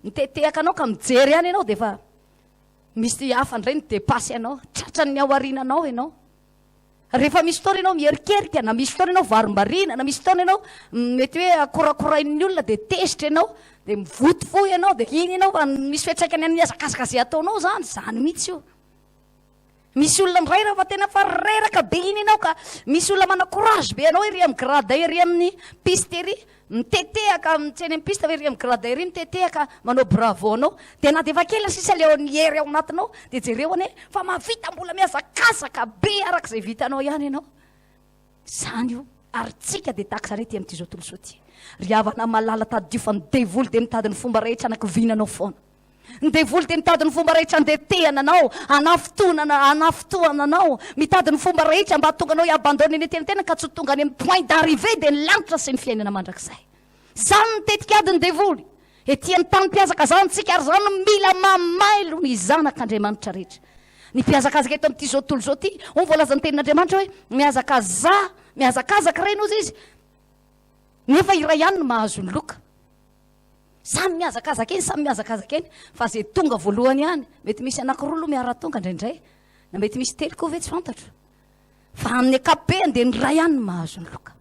mitetehaka anao ka mijery any ianao de efa misy hafandray ny depasy anao tratrany aoarinanao ianao rehefa misy fotoana ianao mierikerika na misy fotoana ianao varombarina na misy fotoana ianao mety hoe akorakorain'ny olona de tesitra ianao de mivoto fo ianao de iny ianao fa misy fiatraikany amin'ny azakazaka zay ataonao zany mihitsy io misy olona ndray raha fa tena fa reraka be iny ianao ka misy olona mana courage be anao ery amin'ny grada ery amin'ny piste ery mitetehaka mitseny amin'ny piste ery amin'ny grada ery mitetehaka manao bravo anao de na de efa kely sisa le ny hery ao anatinao de jereo ane fa mavita mbola miazakazaka be arak'izay vitanao ihany ianao zany io ary tsika de takizany ty amin'ity zao tontolo zao ty ryavana malala tadio fa ny devoly de mitady ny fomba rehetra anakivinanao foana ny devoly de mitady ny fomba rehetra andetehana anao anafitohana anao mitady ny fomba rehetra mba tonga anao iabandona eny tenatena ka tsy tonga any amin'ny point d'arrivé de ny lanitra sy ny fiainana mandrakizay zany nitetika ady ny devoly etiany tany mpiazakazantsika ary zany mila mamailo ny zanak'andriamanitra rehetra ny mpiazakazaka eto amin'ity zao tontolo zao ty on voalaza ny tenin'andriamanitra hoe miazakazaka reny ozy izy nefa iray ihany no mahazo ny loka samy miazakazaka eny fa zay tonga voalohany ihany mety misy anakiroa loha miara-tonga ndraindray na mety misy telo koa ve tsy fantatro fa amin'ny akapeany de ny ray ihany no mahazo ny loka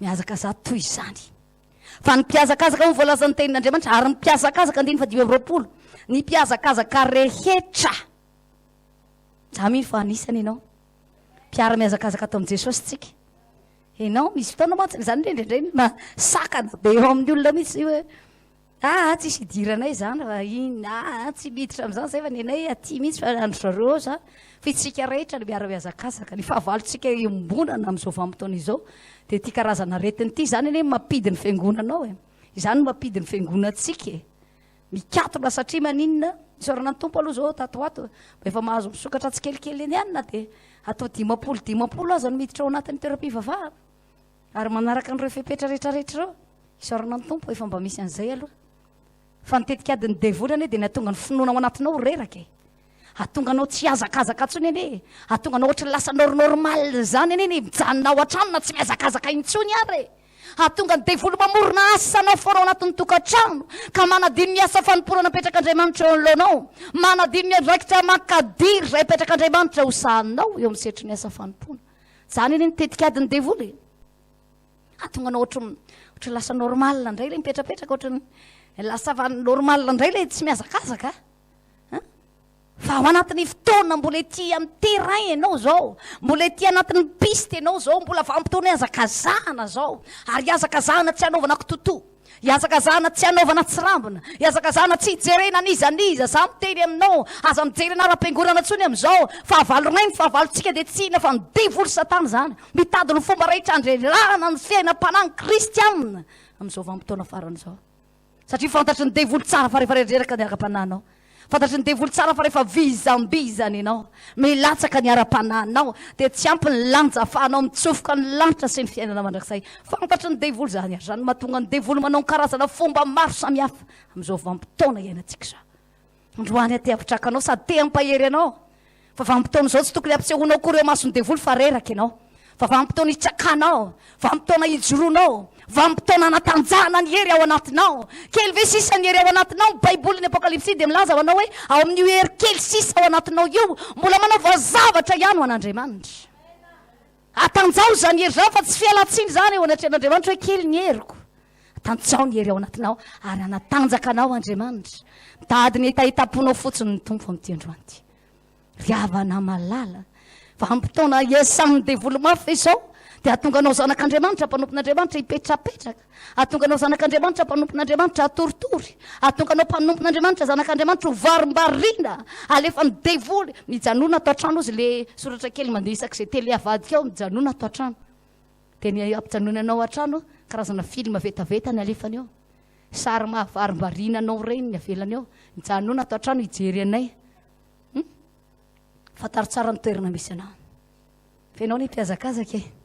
miazakazaha toy izany fa ny mpiazakazaka ho voalazan'ny tenin'andriamanitra ary ny mpiazakazaka andiny fa 5 ny mpiazakazaka rehetra za mino fa anisany ianao mpiara-miazakazaka atao amin'i jesosy tsika ianao misy fotoana mantsiny zany indrindray masakana be eo amin'ny olona mihitsy hoe tsisy idiranay zany fa ina tsy miditra am'izany zay fa nenay aty mihitsy fa andro zareo za fa itsika rehetra ny miara-miazakazaka ny fahavalontsika iombonana amin'izao vanim-potoana izao de ty karazana retiny ty zany eny mampidi ny fiangonanao izany mampidi ny fiangonantsika mikatona satria maninona isorana ny tompo aloha zao tatoato mba efa mahazo misokatra tsy kelikely eny anina de atao dimapolo aza no miditra ao anatin'ny toeram-pivavahana ary manaraka an'ireo fepetra rehetrarehetra reo isorana ny tompo efa mba misy an'izay aloha fa nitetika adiny devolana de natonga ny finoana ao anatinao reraka atonga anao tsy azakazaka ntsony eny atonga anao ohatra lasa normal zany eny mijanona ao an-trano na tsy miazakazaka intsony ary atonga ny devolo mamorona asanao foanao anatin'ny tokantrano ka manadiny miasa fanomporana apetraka andriamanitra eo anlohanao manadiny miandraikitra makadiry zay apetraka andriamanitra ho sahanao eo amin'ny setry ny asa fanompona zany eny nitetika adiny devoly atonga anao ohatra lasa normal indray le mipetrapetraka ohatra lasa normal indray le tsy miazakazaka fa ao anatin'ny fotoana mbola ety amin'ny terrain ianao zao mbola ety anatin'ny piste ianao zao mbola vanim-potoana iazakazahana zao ary iazakazahana tsy anaovana kitoto iazakazahana tsy anaovana tsirambina iazakazahana tsy hijerena anizaniza za miteny aminao aza mijerena ara-piangonana ntsony am'izao fahavalonay ny fahavalontsika de tsy ina fa midevolo satana zany mitady ny fomba rehetra andrerana ny fiainam-panany kristianina am'izao vanim-potoana farany zao satria fantatry ny devolo tsara fa rehefa rereraka ny ara-pananao fantatry ny devolo tsara fa rehefa vizambizany ianao milatsaka ny ara-pananao de tsy ampy ny lanja afahanao mitsofoka ny lanitra sy ny fiainana mandrakizay fantatry ny devolo zany ary zany mahatonga ny devolo manao ny karazana fomba maro samihafa am'izao vanim-potoana iainantsika zao androany aty apitrakanao sady te ampahery anao fa vanim-potoana zao tsy tokony ampisehonao koa reo masony devolo fa reraka ianao fa vanim-potoana hitsakanao vanim-potoana hijoroanao vanim-potoana anatanjahana ny hery ao anatinao kely ve sisa ny hery ao anatinao baiboly ny apokalipsy de milaza ho anao hoe ao amin'io hery kely sisa ao anatinao io mbola manaova zavatra ihany ho an'andriamanitra atanjao zany hery zao fa tsy fialatsiny zany eo anatrehan'andriamanitra hoe kely ny heriko atanjao ny hery ao anatinao ary anatanjaka anao andriamanitra mitady ny itaitaponao fotsiny ny tompo amin'ity androany ty riavana malala vanim-potoana iasan'ny devolo mafy izao de atonga anao zanak'andriamanitra mpanompon'andriamanitra hipetrapetraka atonga anao zanak'andriamanitra mpanompon'andriamanitra atoritory atonga anao mpanompon'andriamanitra zanak'andriamanitra ho varimbarina alefa ny devoly mijanona atao an-trano izy le soratra kely mandeha isak'izay tele avadika ao mijanona atao an-trano de ny ampijanona anao an-trano karazana filma vetaveta ny alefany eo sary mahavarimbarina anao reny ny avelany eo mijanona atao an-trano hijery anay fataro tsara ny toerana misy anao fa ianao ny mpiazakazaka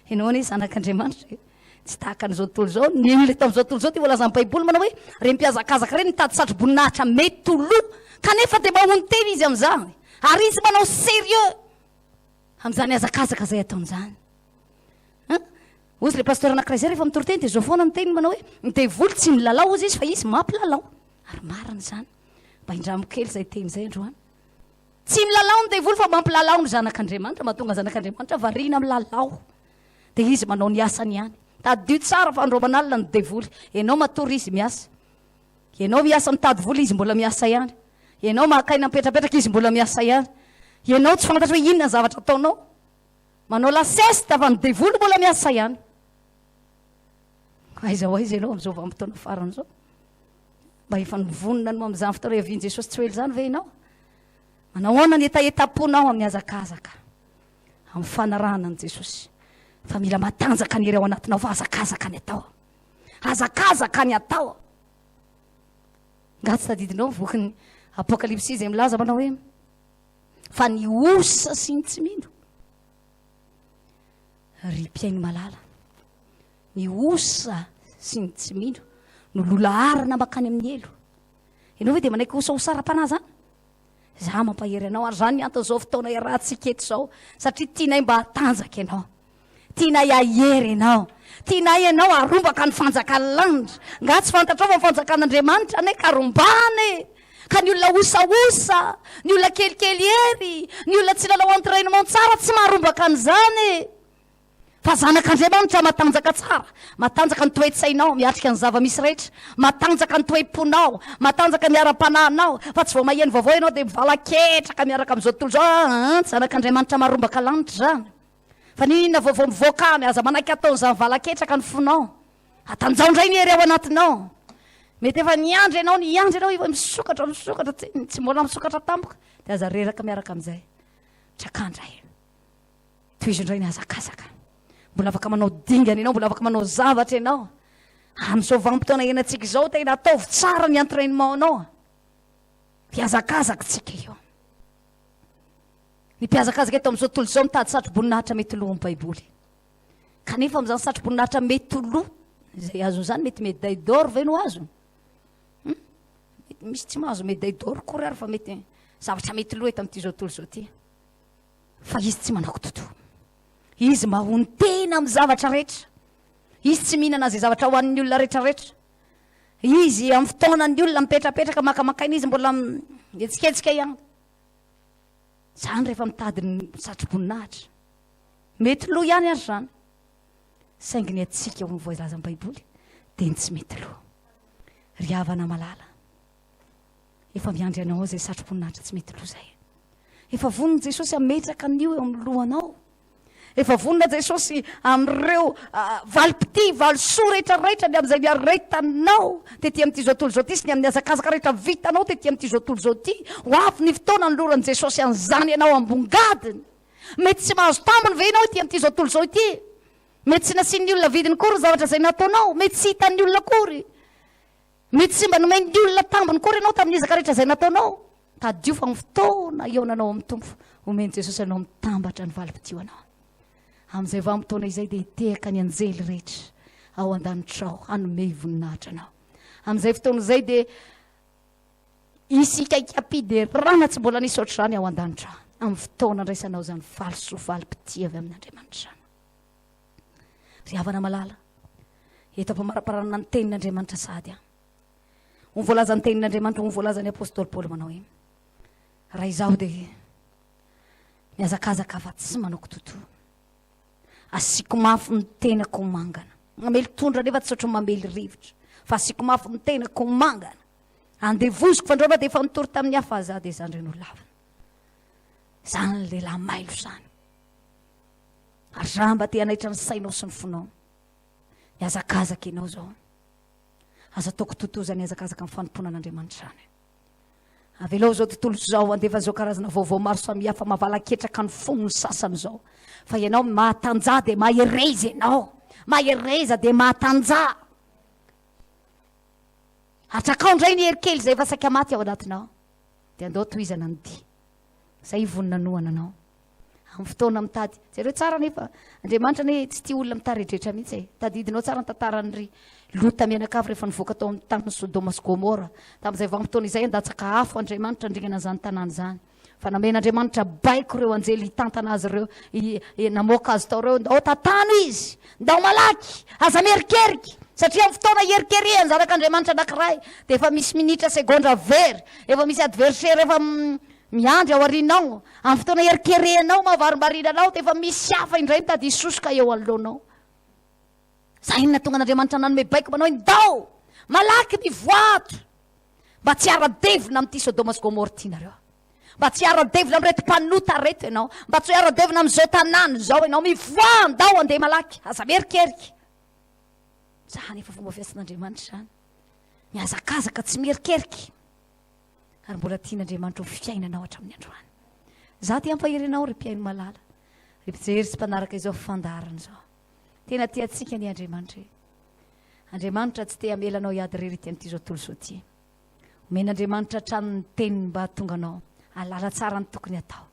ianao ny zanak'andriamanitra tsy tahaka an'izao tontolo zao ny olona tao am'izao tontolo zao ty volazan'ny baiboly manao hoe re mpiazakazaka reny mitady satry-boninahitra mety toloha kanefa de mahony teny izy am'izany ary izy manao sérieux am'izany azakazaka zay ataon'izany ozy le pasteur anakiray zay rehefa mitoroteny de zao foana ny teny manao hoe ny devoly tsy milalao izy fa izy mampilalao ary marina zany mba indramokely zay teny zay androany tsy milalao ny devoly fa mampilalao ny zanak'andriamanitra mahatonga zanak'andriamanitra varina milalao de izy manao ny asany ihany tadio tsara fa andromanalina ny devoly ianao matory izy miasa ianao miasa mitady voly izy mbola miasa ihany ianao mahakaina mipetrapetraka izy mbola miasa ihany ianao tsy fantatra hoe inona ny zavatra ataonao manao lasesta fa ny devoly mbola miasa ihany aiza ho aiza ianao am'izao vanim-potoana farany zao mba efa nivonina no am'izany fotoana iavian jesosy tsy ho ely zany ve ianao manahoana ny etaetaponao amin'ny azakazaka amin'ny fanarahana an' jesosy fa mila matanjaka ny hery ao anatinao fa azakazaka ny atao azakazaka ny atao ngatsy tadidinao vokiny apokalipsy zay milaza manao hoe fa ny osa sy ny tsy mino ry mpiainy malala ny osa sy ny tsy mino no lola arina makany amin'ny elo ianao hoe de manaiky osa ho sara-pana zany za mampahery anao ary zany anton'izao fotoana iarahantsika eto zao satria tianay mba hatanjaka ianao tianay ahery ianao tianay ianao arombaka ny fanjakany lanitra nga tsy fantatrao fa fanjakan'andriamanitra ane ka rombany ka ny olona osaosa ny olona kelikely hery ny olona tsy lalao entraînement tsara tsy maharombaka an'izany fa zanak'andriamanitra matanjaka tsara matanjaka ny toetsainao miatrika ny zava-misy rehetra matanjaka ny toeponao matanjaka miara-panahinao fa tsy vao maheno vaovao ianao dia mivalaketraka miaraka amin'izao tontolo zao zanak'andriamanitra marombaka lanitra zany fa ninona vaovao mivoaka miaza manaiky ataon'izany valaketraka ny fonao atanjao indray ny ery ao anatinao mety efa niandry ianao efa misokatra tsy mbola misokatra tampoka dia aza reraka miaraka amin'izay trakandray toizy indray ny azakazaka mbola afaka manao dingana ianao mbola afaka manao zavatra ianao amin'izao vanim-potoana ianantsika izao tena ataovy tsara ny entraînement anao mpiazakazaka tsika io ny mpiazakazaka eto amin'izao tontolo izao mitady satro-boninahitra mety loha amin'ny baiboly kanefa amin'izany satro-boninahitra mety loha izay azon'izany mety médaille d'or ve no azo misy tsy mahazo médaille d'or kory ary fa mety zavatra mety loha eto amin'ity zao tontolo izao ty fa izy tsy manao totoa izy mahony tena amin'ny zavatra rehetra izy tsy mihinana zay zavatra ho an'ny olona rehetrarehetra izy amin'ny fotoanany olona mipetrapetraka makamakaina izy mbola etsiketsika ihany zany rehefa mitady ny satro-boninahitra mety loha ihany ary zany saingy ny atsika ho voalaza ny baiboly dia ny tsy mety loha ry havana malala efa miandry anao zay satro-boninahitra tsy mety loha zay efa vonina jesosy ametraka an'io eo amin'ny lohanao efa vonina jesosy amin'ireo valipiti valisoa rehetrarehetra ny amin'izay miaretanao tety amin'ity zao tontolo zao ty sy ny amin'ny azakazaka rehetra vitanao tety amin'ity zao tontolo zao ty ho avy ny fotoana ny loran'i jesosy an'izany ianao ambongadiny mety tsy mahazo tambony ve ianao ety amin'ity zao tontolo zao ity mety tsy nasian'ny olona vidiny kory zavatra zay nataonao mety tsy hitan'ny olona kory mety tsy mba nomeny olona tambony kory ianao tamin'ny ezaka rehetra zay nataonao tadio fa ny fotoana ionanao amin'ny tompo omeny jesosy anao mitambatra ny valipitio anao amin'izay vanim-potoana izay dia hitehaka ny anjely rehetra ao an-danitrao hanome voninahitra anao amin'izay fotoana izay dia isikaikapiderana tsy mbola nisy oatra zany ao an-danitra amin'ny fotoana ndraisanao zany valisoa valipiti avy amin'andriamanitra zany ry havana malala eto ampamaraparana ny tenin'andriamanitra sady ho voalaza ny tenin'andriamanitra ho voalaza ny apôstôly paoly manao iny raha izaho dia miazakazaka fa tsy manao totoa asiko mafy ny tenako mangana mamely tondra nefa tsy oatra mamely rivotra fa asiko mafy ny tenako mangana andevoziko fa androva dia efa nitory tamin'ny hafa za dia zany reno lavana zany ny lehilahy mailo zany ary raha mba te hanaitra ny sainao sy ny fonao miazakazaka ianao zao aza ataoko totoa zany azakazaka amin'ny fanompoana an'andriamanitra zany avelao zao tontolo zao andefa zao karazana vaovao maro samihafa mavalaketraka ny fonony sasany zao fa ianao mahatanja dia mahereza ianao mahereza dia mahatanja atrakao ndray ny herikely zay efa saika maty ao anatinao dia andao toizana ny dia zay vonina noana anao amin'ny fotoana mitady zareo tsara nefa andriamanitra ne tsy tia olona mitareidretra mihitsy e tadidinao tsara ny tantaran'ry lota mianakavy rehefa nivoaka tao amin'ny taniny sodoma sy gomora tamin'izay vanim-potoana izay andatsaka afo andriamanitra andringana zany tanàny zany fa namen'andriamanitra baiko reo anjely hitantana azy reo namoaka azy tao reo ndao tantano izy ndao malaky aza mierikeriky satria amin'ny fotoana hierikeriany zanak'andriamanitra anankiray dia efa misy minitra segondra very efa misy adversaire efa miandry ao arinao amin'ny fotoana herikerenao mavarimbarinanao dia efa misy hafa indray mitady hisosoka eo anoloanao za inona tonga an'andriamanitra nanome baiko manao indao malaky mivoato mba tsy ara-devina amin'ity sodoma sy gomora ty nareo mba tsy ara-devina amin'reto mpanota reto ianao mba tsy ara-devina amin'izao tanàny zao ianao mivoa andao andeha malaky aza mierikeriky zany efa fomba fiasan'andriamanitra zany miazakazaka tsy mierikeriky ary mbola tian'andriamanitra ho fiainanao hatramin'ny androany za ty ampahirinao ry mpiaino malala ry mpijery sy mpanaraka izao fifandarana zao tena ty atsika ny andriamanitra andriamanitra tsy te amelanao hiady rery ty an'ity zao tolo zao ty omen'andriamanitra tranony teniny mba tonga anao alala tsara ny tokony atao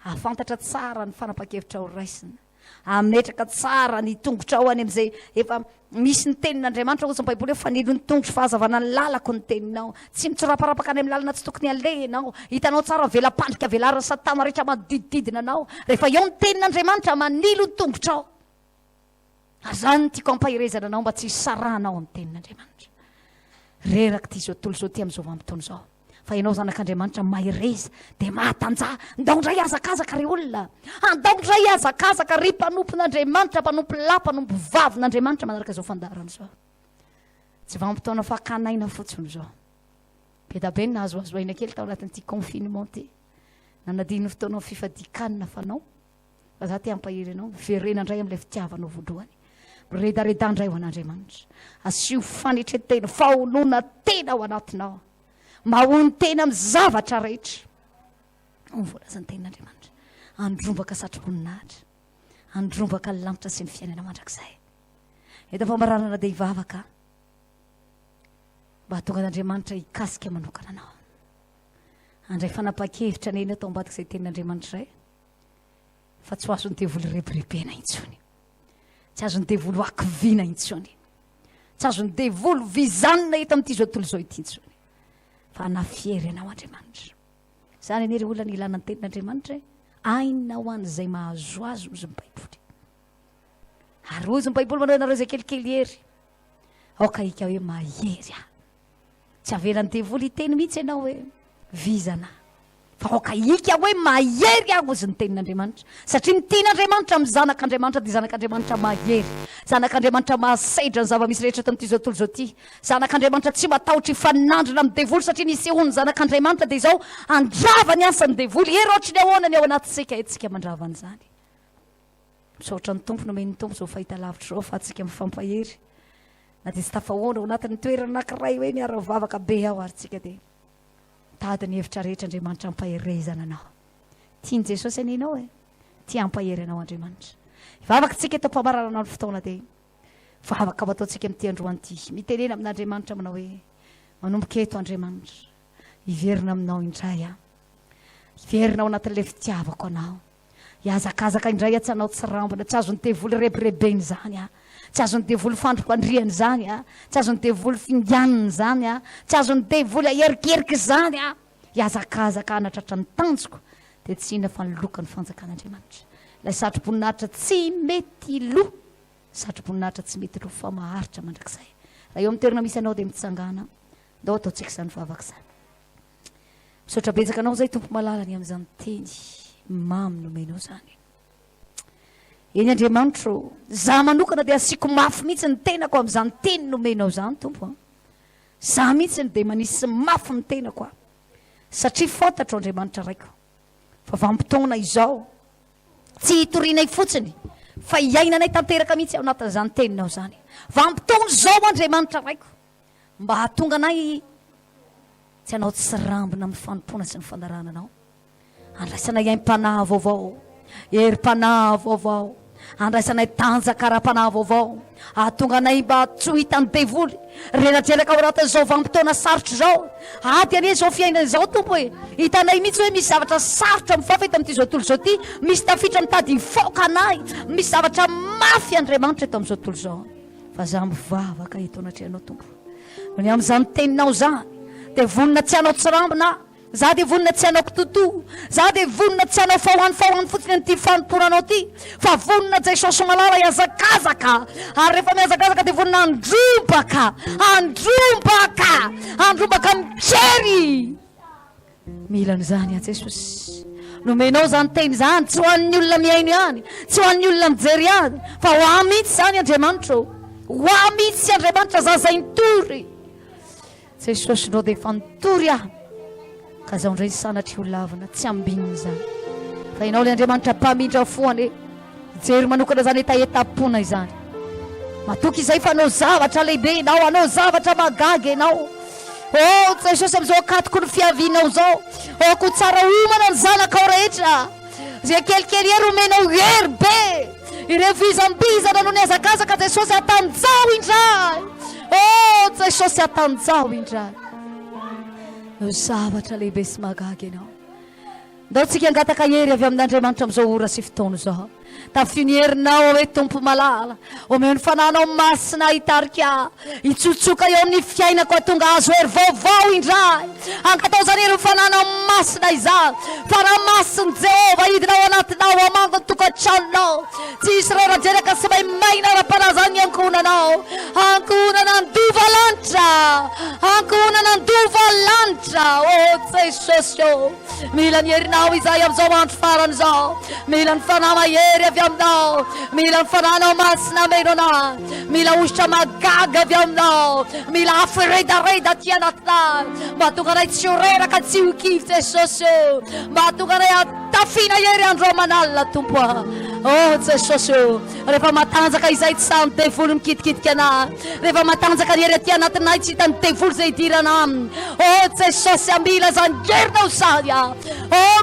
afantatra tsara ny fanapa-kevitra ho raisina ametraka tsara ny tongotra ao any amin'izay efa misy ny tenin'andriamanitra ozy baiboly hoe fanilo ny tongotro fahazavana ny lalako ny teninao tsy mitsoraparapaka any amin'ny lalana tsy tokony alehinao hitanao tsara velapandrika velarana satana rehetra manodidididina anao rehefa eo ny tenin'andriamanitra manilo ny tongotra ao azany tiako ampahirezana anao mba tsy hisarahanao amin'ny tenin'andriamanitra reraka ty zao tolo zao ty amin'izao vanim-potoana zao fa ianao zanak'andriamanitra maireza dia mahatanja ndaondray azakazaka ry olona andaondray azakazaka ry mpanompon'andriamanitra mpanompo lahy mpanompo vavin'andriamanitra manaraka izao fandarana zao tsy vampitaona fakanaina fotsiny zao be da be ny nahazoazoaina kely tao anatin'ity confinement ty nanadiny fotoanao fifadikanina fanao fa za ty ampahiry anao verenandray am'ilay fitiavanao voalohany redaredandray ho an'andriamanitra asio fanetretena faonona tena ao anatinao mahony tena amin'ny zavatra rehetra volazany ten'andriamanitra andrombaka satroboninahitra andrombaka ny lanitra sy ny fiainana mandrakizay eto fambaranana dia hivavaka mba hatonga an'andriamanitra hikasika manokana anao andray fanapa-kevitra neny atao ambadika izay tenin'andriamanitra ray fa tsy ho azony devoly rebirebena intsony tsy azony devoly akiviana intsony tsy azony devoly vizanina eto amin'ity zao tontolo zao ity intsony fa nafiery anao andriamanitra zany anery olona ny ilana ny tenin'andriamanitra aina ho an'izay mahazoazo ozy ny baiboly ary ozy ny baiboly manao anareo zay kelikely ery aoka ika hoe mahery a tsy avelany devoly hiteny mihitsy ianao hoe vizana fa aoka ika hoe mahery a ozy ny tenin'andriamanitra satria nytian'andriamanitra amin'ny zanak'andriamanitra dia zanak'andriamanitra mahery zanak'andriamanitra mahasaidra ny zava-misy rehetra eto amin'ity zao tontolo zao ty zanak'andriamanitra tsy matahotra hifanandrina amin'ny devoly satria nisy hono zanak'andriamanitra dia izao andrava ny asany devoly ery ohatry ny ahoana ny ao anatintsika etsika mandrava an'izany misaotra ny tompo nomeny tompo zao fahita lavitra zao fa atsika mifampahery na dia tsy tafahoana ao anatin'ny toerana anankiray hoe miara-vavaka be ao ary tsika dia tady ny hevitra rehetra andriamanitra ampaherezana anao tiany jesosy aninao e tia ampahery anao andriamanitra vavaka tsika eto mpamararana ny fotoana dia vavaka ho ataontsika amin'ity androan'ity mitenena amin'andriamanitra manao hoe manomboka eto andriamanitra hiverina aminao indray a hiverina ao anatin'ilay fitiavako anao hiazakazaka indray a tsy anao tsy rambona tsy azony devoly rebirebeny zany a tsy azony devoly fandrom-pandriany zany a tsy azony devoly finganiny zany a tsy azony devoly aherikeriky zany a hiazakazaka anatratra ny tanjoko dia tsy ina fa nylokany fanjakan'andriamanitra ilay satroboninahitra tsy mety lo satroboninahitra tsy mety lo fa maharitra mandrakizay raha eo amin'ny toerana misy anao dia mitsangana ndao ataontsika izany vavaka zany misaotra betsaka anao zay tompo malalany amin'izany teny mamy nomenao zany eny andriamanitro za manokana dia asiako mafy mihitsy ny tenako amin'izany teny nomenao zany tompo a za mihitsy ny dia manisy mafy ny tenako a satria fantatro andriamanitra raiko fa vampitaona izao tsy hitorianay fotsiny fa hiainanay tanteraka mihitsy ao anatin'izany teninao zany vampitaona zao andriamanitra raiko mba hahatonga anay tsy anao tsy rambona amin'ny fanompona sy ny fandarananao andraisanay aim-panahy vaovao herim-panahy vaovao andraisanay tanjaka raha-panahy vaovao ahatonga anay mba tsy ho hitany devoly reladrelaka ao anatin'izao vampitaona sarotra zao ady ane zao fiainana izao tompo hoe hitanay mihitsy hoe misy zavatra sarotra mifafa eto amin'ity zao tontolo zao ty misy tafitra mitady hifoka anay misy zavatra mafy andriamanitra eto amin'izao tontolo zao fa za mivavaka eto anatrehanao tompo ny amin'izany teninao zany dia vonina tsy anao tsy rambona za dia vonina tsy anao kitoto za dia vonina tsy anao fahoany fotsiny an'ity fanomponanao ty fa vonina jesosy malala hiazakazaka ary rehefa miazakazaka dia vonina andrombaka mikery milan'izany a jesosy nomenao zany teny zany tsy ho an'ny olona miaino ihany tsy ho an'ny olona mijery ihany fa ho amitsy zany andriamanitra ho amitsy andriamanitra za zay nitory jesosy ndreo dia efa nitory aho ka zaho ndray sanatry holavana tsy ambininy zany fa ianao le andriamanitra mpamindra foany jery manokana zany etaetapona izany matoky izay fa anao zavatra lehibe ianao anao zavatra magagy ianao o jesosy amin'izao akatoko ny fiavianao zao oko tsara omana ny zanakao rehetra zay kelikely hery omenao hery be ireo vizambizana no ny azakazaka jesosy atanjao indray o jesosy atanjao indray no zavatra lehibe sy magagy ianao ndao tsika angataka hery avy amin'andriamanitra amin'izao ora sy fotoana zao tafinierinao hoe tompo malala omeo ny fananao masina hitarika hitsotsoka eo amin'ny fiainako atonga azo hery vaovao indray ankatao zany hery fananao masina izany fa raha masiny jehova hidinao anatinao amango ny tokantranonao tsy isy rerajeraka sy mahay maina raha-panazany ankonanao ny dova lanitra ankonana andova lanitra Jesosy mila ny herinao izay amin'izao andro farany izao mila ny fanahy mahery avy aminao mila ny fananao masina meno anahy mila ositra magaga avy aminao mila afiredareda aty anatinay mahatonga anay tsy horeraka tsy hokivy Jesosy mahatonga anay atafina hery andro amanalina tompo Jesosy rehefa matanjaka izay tsy samy devoly mikitikitika anahy rehefa matanjaka ny hery aty anatinay tsy hitany devoly zay hidirana aminy Jesosy mila zany herinao zany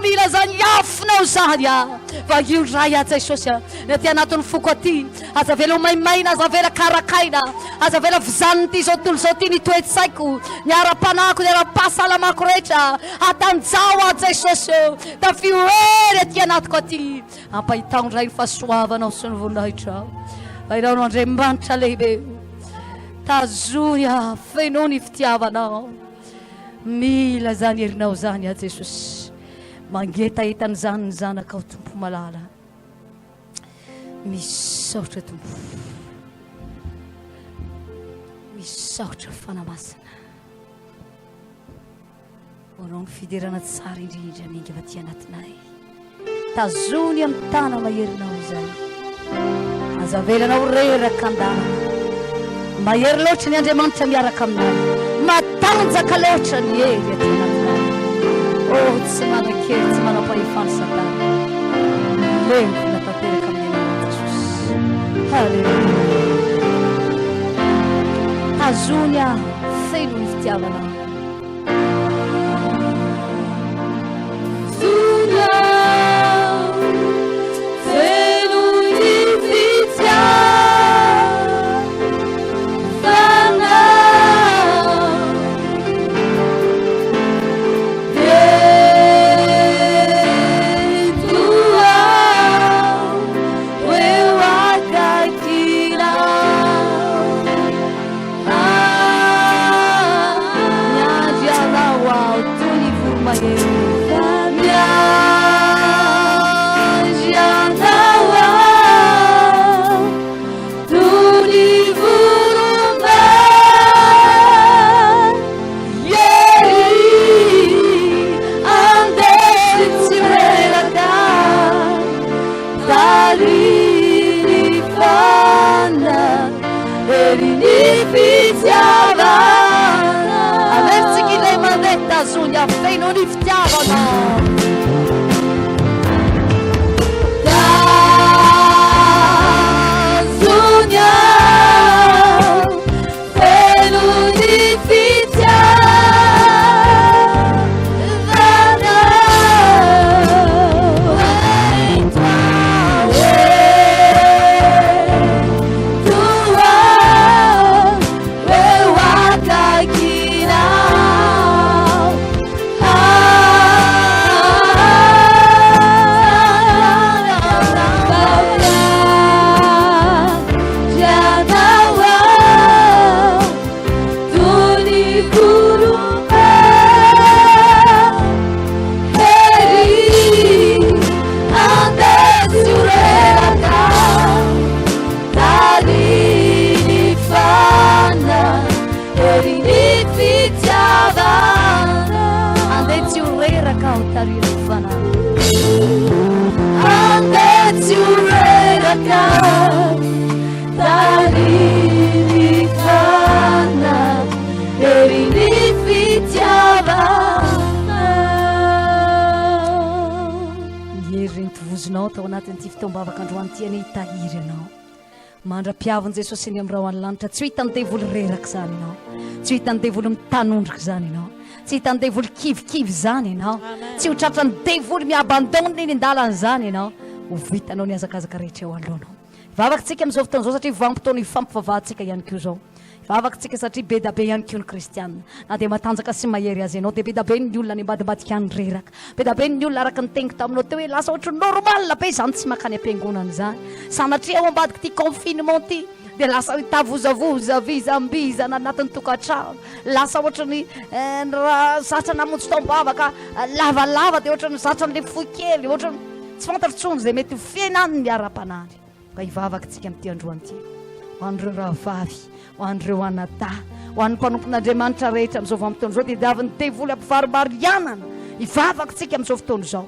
mila zany afinao zany fa io ray Jesosy ny aty anatin'ny foko aty aza vela maimaina aza vela karakaina aza vela vizaniny ty zao tontolo zao ty ny toetsaiko ny ara-panako ny ara-pahasalamako rehetra atanjao Jesosy tafio hery aty anatiko aty ampahitao ray ny fahasoavanao sy ny voninahitra vainao no Andriamanitra lehibe tazonya fenao ny fitiavanao mila zany herinao zany Jesosy mangetahitany zany ny zanakao tompo malala misaotra tompo misaotra fanamasina anao ny fiderana tsara indrindra minga va ty anatinay tazony amin'ny tana maherinao izay aza velanao reraka andalana mahery loatra ny Andriamanitra miaraka aminay matanjaka loatra ny hery aty anatinay tsy manan-kely tsy manam-pahefany Satana lemo natanteraka amin'ny anarana Jesosy halleluia tazony feno ny fitiavana tao anatin'ity fitaom-bavaka androany ty any hitahiry anao mandra-piaviny Jesosy ny amin'irao any lanitra tsy hitany devoly reraka zany anao tsy hitany devoly mitanondrika zany anao tsy hitany devoly kivikivy zany anao tsy ho tratrany devoly miabandony ny andalany zany anao ho vitanao ny azakazaka rehetra eo alohanao vavakantsika amin'izao fotoana zao satria vanim-potoana ifampivavahantsika ihany koa zao vavakantsika satria be da be ihany koa ny kristianina na dia matanjaka sy mahery azy ianao dia be da be ny olona ny ambadimbadika any reraka be da be ny olona araka ny teniko taminao teo hoe lasa ohatra normal be zany tsy makany am-piangonana zany sanatria ao ambadika ty confinement ty dia lasa tavozavoza vizambizana anatin'ny tokantrano lasa ohatra ny zatra namonjy taom-bavaka lavalava dia ohatra ny zatra n'le foy kely ohatra tsy fantatritsony zay mety ho fiainany ny ara-panandry ka hivavakantsika amin'ity androany ty hoan'ireo rahavavy, hoan'ireo anata, hoan'ny mpanompon'Andriamanitra rehetra amin'izao vanim-potoana izao dia diavin'ny devoly ampivaribarianana hivavaka tsika amin'izao fotoana izao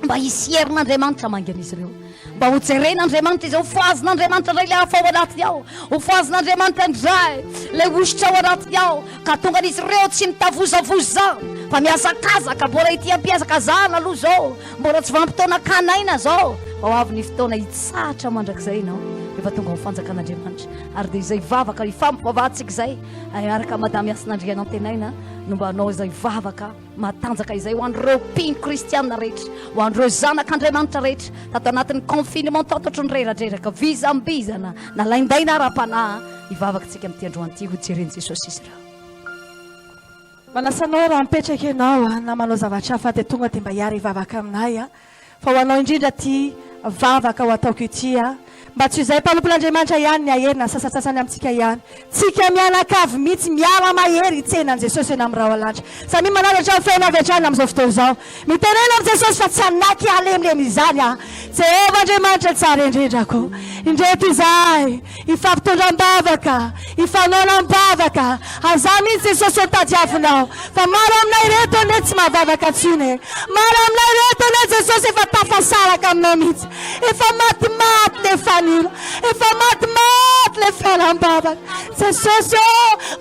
mba hisy herin'Andriamanitra mangan'izy ireo, mba ho jeren'Andriamanitra izy, ho foazin'Andriamanitra indray le hafa ao anatiny ao, ho foazin'Andriamanitra indray le ositra ao anatiny ao, ka tonga an'izy ireo tsy mitavozavozana fa miazakazaka, mbola ity ampiazakazana aloha zao, mbola tsy vanim-potoana Kanina zao, mba ho avy ny fotoana hitsatra mandrakizay ianao rehefa tonga amin'ny fanjakan'Andriamanitra. Ary dia izay vavaka ifampivavahantsika izay araka madamy asin'Andriana antenaina no mba anao izay vavaka matanjaka izay ho an'ireo mpino kristiana rehetra, ho an'ireo zanak'Andriamanitra rehetra tato anatin'ny confinement tatotro ny reradreraka vizambizana na laindaina ara-panahy hivavaka tsika amin'ity androany ity ho jeren'i Jesosy izy ireo. Manasanao raha mipetraka ianao na manao zavatra hafa dia tonga dia mba hiary hivavaka aminay fa ho anao indrindra ty vavaka ho ataoko ity mba tsy izay mpanompon'Andriamanitra ihany ny aherina sasasasany amintsika ihany, tsika mianakavy mihitsy miala mahery hitsenan Jesosy eny amin'ny raha alanitra samy manaratra ny fiaina avy hatrany amin'izao fotoana izao mitenena amin'ny Jesosy fa tsy anaky alemilemy izany Jehova Andriamanitra tsara indrindrako indreto izahay ifampitondram-bavaka ifanonam-bavaka aza mihitsy Jesosy tadiavinao fa maro aminay reto ane tsy mahavavaka antsony, maro aminay reto ane Jesosy efa tafasaraka aminao mihitsy, efa matimaty le fanilo, efa matimaty le fialam-bavaka Jesosy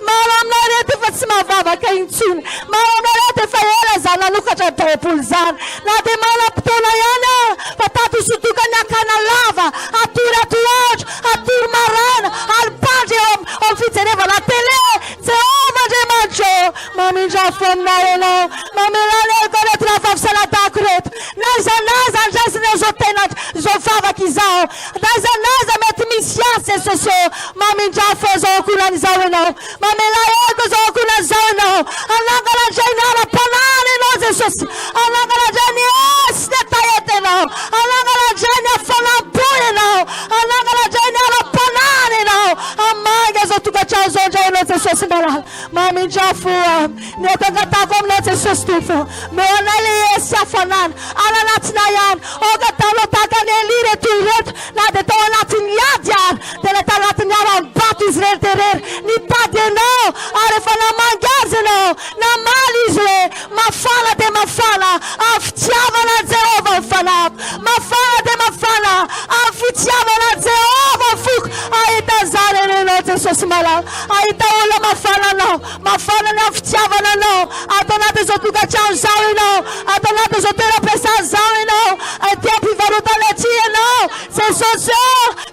maro aminay reto efa tsy mahavavaka intsony, maro aminay reto efa ela zany nanokatra daopoly zany na dia manam-potoana ihany fa tato isotokany akana lava atory atoandro atory marana alipandry eo amin'ny fijerevana tele Jehova Andriamanitra mamindrafo aminay ianao mamelaleko reto raha fafisalatako reto nazanaza andraisina zao tena zao vavaka izao nazanaza mety misy asy Jesosy mamindrafo zao akonan'izao ianao mamelaeko zao akonan'izao ianao anangalandray ny ara-panany ianao Jesosy anangalandray ny esy ny taety ianao anangalandray ny afanam-po ianao anangalandray ny ara-panany ianao amanga zao tokantrano zao indray ianao Jesosy mbalala mamindrafo ny atangatako aminao Jesosy tofo meo anay le esy afanana ananatina ihany ogatalo tahaka ny Eli reto reto na dia tao anatin'ny ady ary dia le tao anatin'ny aram-bato izy rery nitady ianao ary efa namangazy ianao namaly izy hoe mafana dia mafana amin'ny fitiavana Jehova mifanapy, mafana dia mafana amin'ny fitiavana Jehova foko ahita zany ianao Jesosy malala ahita olona mafana anao mafana ny amin'ny fitiavana anao atao anaty zao tokantrano zao ianao atao anaty zao toeram-piasana zao ianao aty ampivarotana aty ianao Jesosy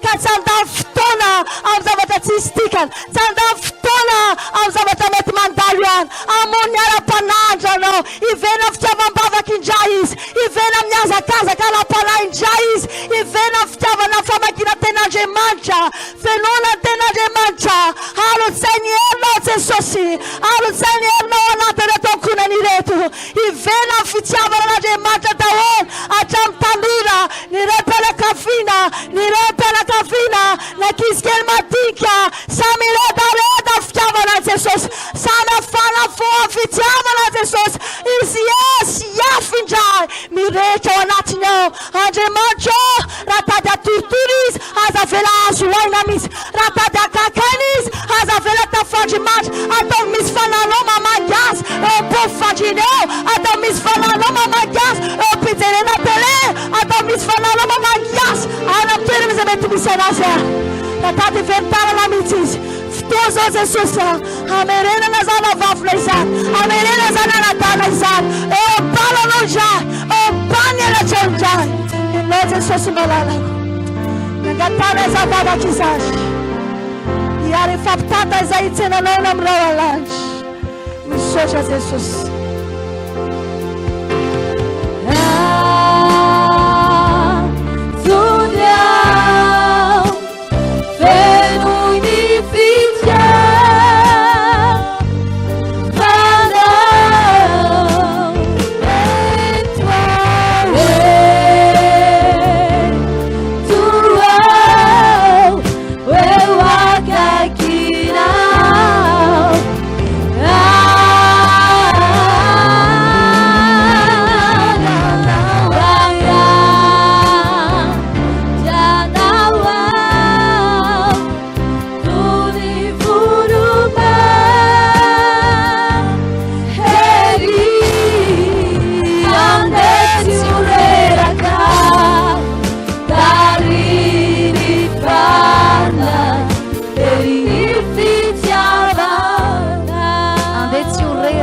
ka tsy andany fotoana amin'ny zavatra tsy hisy dikany, tsy andany fotoana amin'ny zavatra mety mandalo ihany amony ny ara-panandra anao ivena fitiavam-bavaka indray izy ivena miazakazaka ara-panahy indray izy ivena fitiavana famakina ten'Andriamanitra fenona ten'Andriamanitra alo-tsainy herinao Jesosy alo-tsainy herinao anaty reto ankonany reto ivena fitiavana n'Andriamanitra daholo hatramin'ny tanora ny rem-pianakaviana ny rem-pianakaviana na kisikely madinika samy redareda fitiavana Jesosy samy afana foa fitiavana Jesosy izy esy iafy indray mirehitra ao anatiny ao Andriamanitra raha tady atoritory izy aza vela azo aina mihitsy raha tady akakaina izy aza vela tafandrimandry atao misy fananao mamangy azy eo am-pofandriny eo atao misy fananao mamangy azy eo am-pijerena tele atao misy fananao mamangy azy any amin'ny toerana izay mety misy anazy raha tady veritanana mihitsy izy fotoa zao Jesosy amerenana zany avavina izany amerenana zany anadana izany eo am-balanao indray eo am-bany elatra indray ianao Jesosy malalako nangatana iza vavaka izany hiary fampitata izay hitsenanao eny amin'ny raha alanitra misaotra Jesosy Ah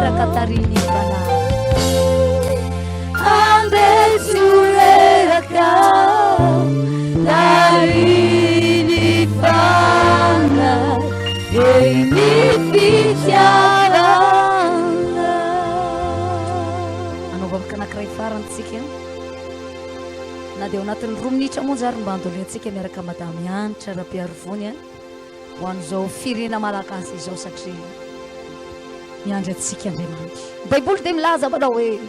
miaraka tariny bala andesy oreraka tariny fana eny fitiavana anaovavaka anankiray farantsika na dia ao anatin'ny 2 minitra monja ary mba andolentsika miaraka madamy anitra raha-piarovony ho an'izao firena malagasy izao satria miandry atsika andriamanitra baiboly dia milaza manao hoe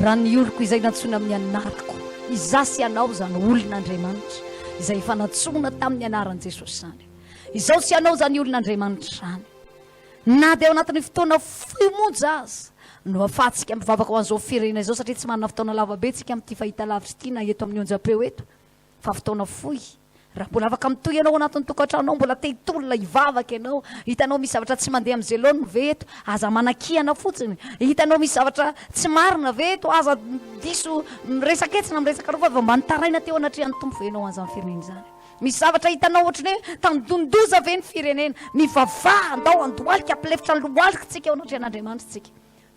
raha ny oloko izay nantsona amin'ny anarako izasy anao zany olon'andriamanitra izay efa nantsona tamin'ny anaran'i jesosy zany izao sy anao zany olon'andriamanitra zany na dia ao anatin'ny fotoana foy monja azy no afahantsika mivavaka ho an'izao firena izao satria tsy manana fotoana lavabe tsika amin'ity fahita lavitra ity na eto amin'ny onjapeo eto fa fotoana foy raha mbola afaka mitoy ianao anatin'ny tokantranao mbola tehitolona hivavaka ianao hitanao misy zavatra tsy mandeha amin'ny zelona ve eto aza manakihana fotsiny hitanao misy zavatra tsy marina ve eto aza diso miresaketsina miresaka rova va mba nitaraina teo anatrehan'ny tompo ve ianao an'izany firenena zany misy zavatra hitanao ohatrany hoe tandondoza ve ny firenena mivavaha andao andoalika ampilefitra ny loalika tsika eo anatrehan'andriamanitra tsika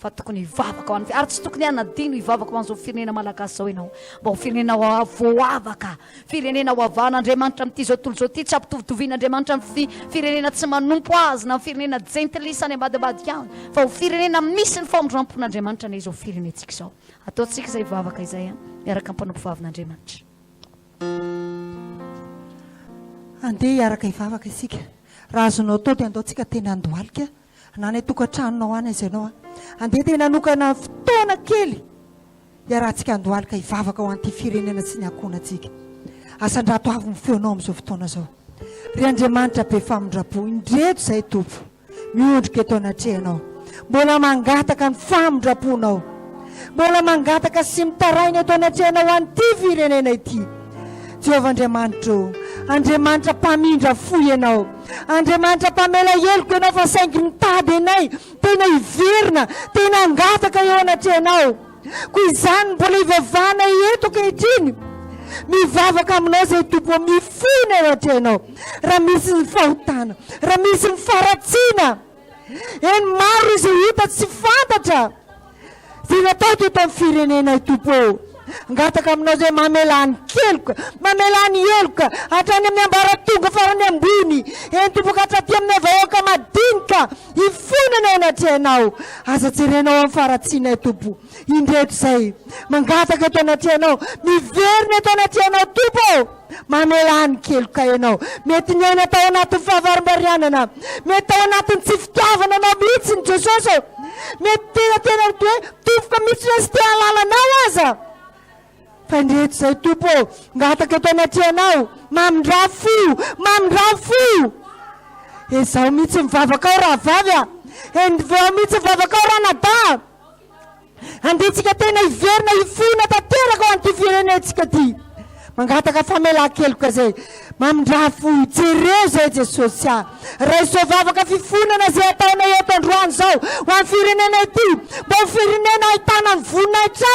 fa tokony hivavaka ho ary tsy tokony anadino hivavaka ho an'izao firenena malagasy zao ianao mba ho firenena voavaka firenena ho avahan'andriamanitra amin'ity zao tontolo zao ty tsy ampitovitovinaandriamanitra amin'ny firenena tsy manompo azy na firenena jentelisany ambadibadika any fa ho firenena misy ny famondrampon'andriamanitra na izao firenentsika izao ataotsika izay vavaka izay miaraka mpanompovavin'andriamanitra andeha hiaraka hivavaka isika raha azonao atao dia andaontsika tena andoalika na ny tokantranonao any izy ianao andeha tena nanokana fotoana kely iarahantsika andoalika hivavaka ho an'ity firenena sy ny ankonantsika asandrato avy ny feonao amin'izao fotoana zao ry andriamanitra be famondrapo indreto izay tompo miondrika eto anatrehanao mbola mangataka ny famondraponao mbola mangataka sy mitaraina eto anatrehanao an'ity firenena ity Jehovah andriamanitra andriamanitra mpamindra fo ianao andriamanitra mpamela heloko ianao fa saingy mitady anay tena hiverina tena angataka eo anatrehanao koa izany mbola hivavana eto ankehitriny mivavaka aminao zay tompo mifona eo anatrehanao raha misy ny fahotana raha misy ny faratsiana eny maro izay hita tsy fantatra zay natao teto amin'ny firenena tompo ngataka aminao zay mamelany keloka mamelany heloka hatrany amin'ny ambaratonga farany ambony eny tompoka hatraty amin'ny vahoaka madinika hifonana ao anatrehanao aza jerenao amin'ny faratsiana tompo indreto zay mangataka eto anatrehanao miverina eto anatrehanao tompo mamelany keloka ianao mety ny aina tao anatin'ny fahavarim-barianana mety tao anatin'ny tsy fitiavana anao mihitsy ny jesosy mety tena hoe tofoka mihitsy na sy te halalanao aza fa indreto zay tompo ngataka eto anatrehanao mamindra fo ezao mihitsy mivavaka ao raha vavy vao mihitsy mivavaka ao raha nada andetsika tena hiverina hifona tanteraka ao an'ity firenentsika ty mangataka famela-keloka zay mamindra fo jereo zay jesosy raha izao vavaka fifonana zay ataonao eto androany zao ho amin'ny firenena ity mba ho firenena ahitana ny voninahitra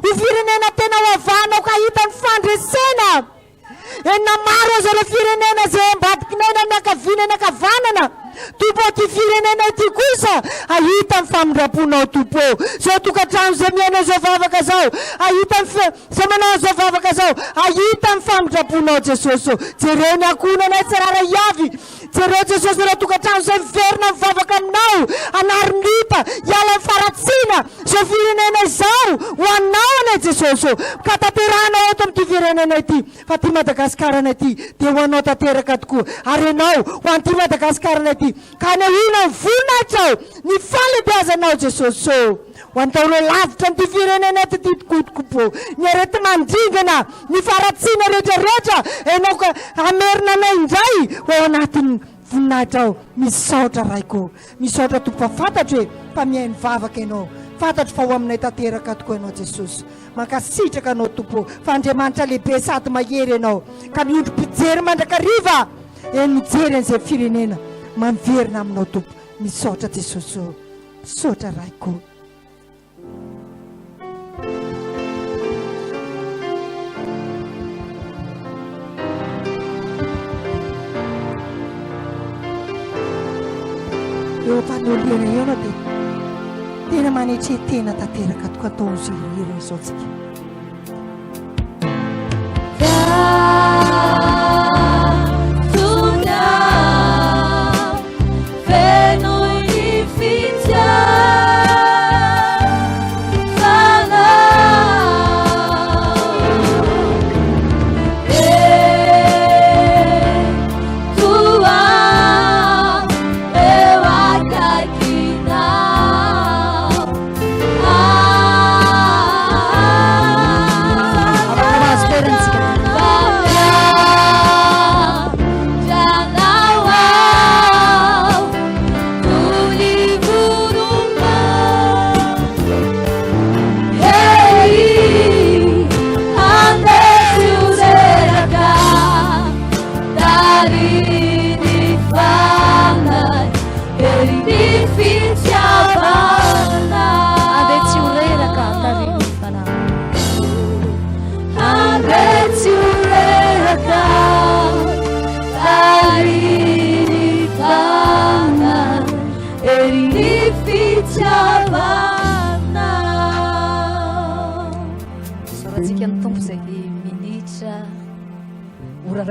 ho firenena tena ho avahanao ka hita ny fandresena enina maro aza le firenena zay ambadikinay na miakaviana ny akavanana tompo ty firenena ity kosa ahita ny famindraponao tompo zao tokantrano zay miainao zao vavaka zao ahita zay manao zao vavaka zao ahita ny famindraponao jesosy jereo ny ankonanay tsy rara iavy jereo jesosy raha tokantrano zay miverina mivavaka aminao anarimita hiala ny faratsiana zao firenena zao ho anao anay jesosy ka tanterahanao eto amin'ity firenena ity fa ty Madagaskarana ity dia ho anao tanteraka tokoa ary ianao ho an'ity Madagaskarana ity ka nehina ny voninahitra ny falebiazanao jesosy ho antaoreo lavitra n'ity firenena ety ty tokotokopo ny arety mandringana ny faratsiana rehetrarehetra ianao ka amerina anay indray ho ao anatin'ny voninahitra ao misaotra raiko misaotra tompo fantatro hoe fa mihainy vavaka ianao fantatro fa ho aminay tanteraka tokoa ianao jesosy mankasitraka anao tompo fa andriamanitra lehibe sady mahery ianao ka miondro mpijery mandrakariva eny mijery an'izay firenena mamverina aminao tompo misaotra jesosy misaotra raiko eo ampanoliana eo na dia tena manetry tena tanteraka toka ataony ziriry izao tsika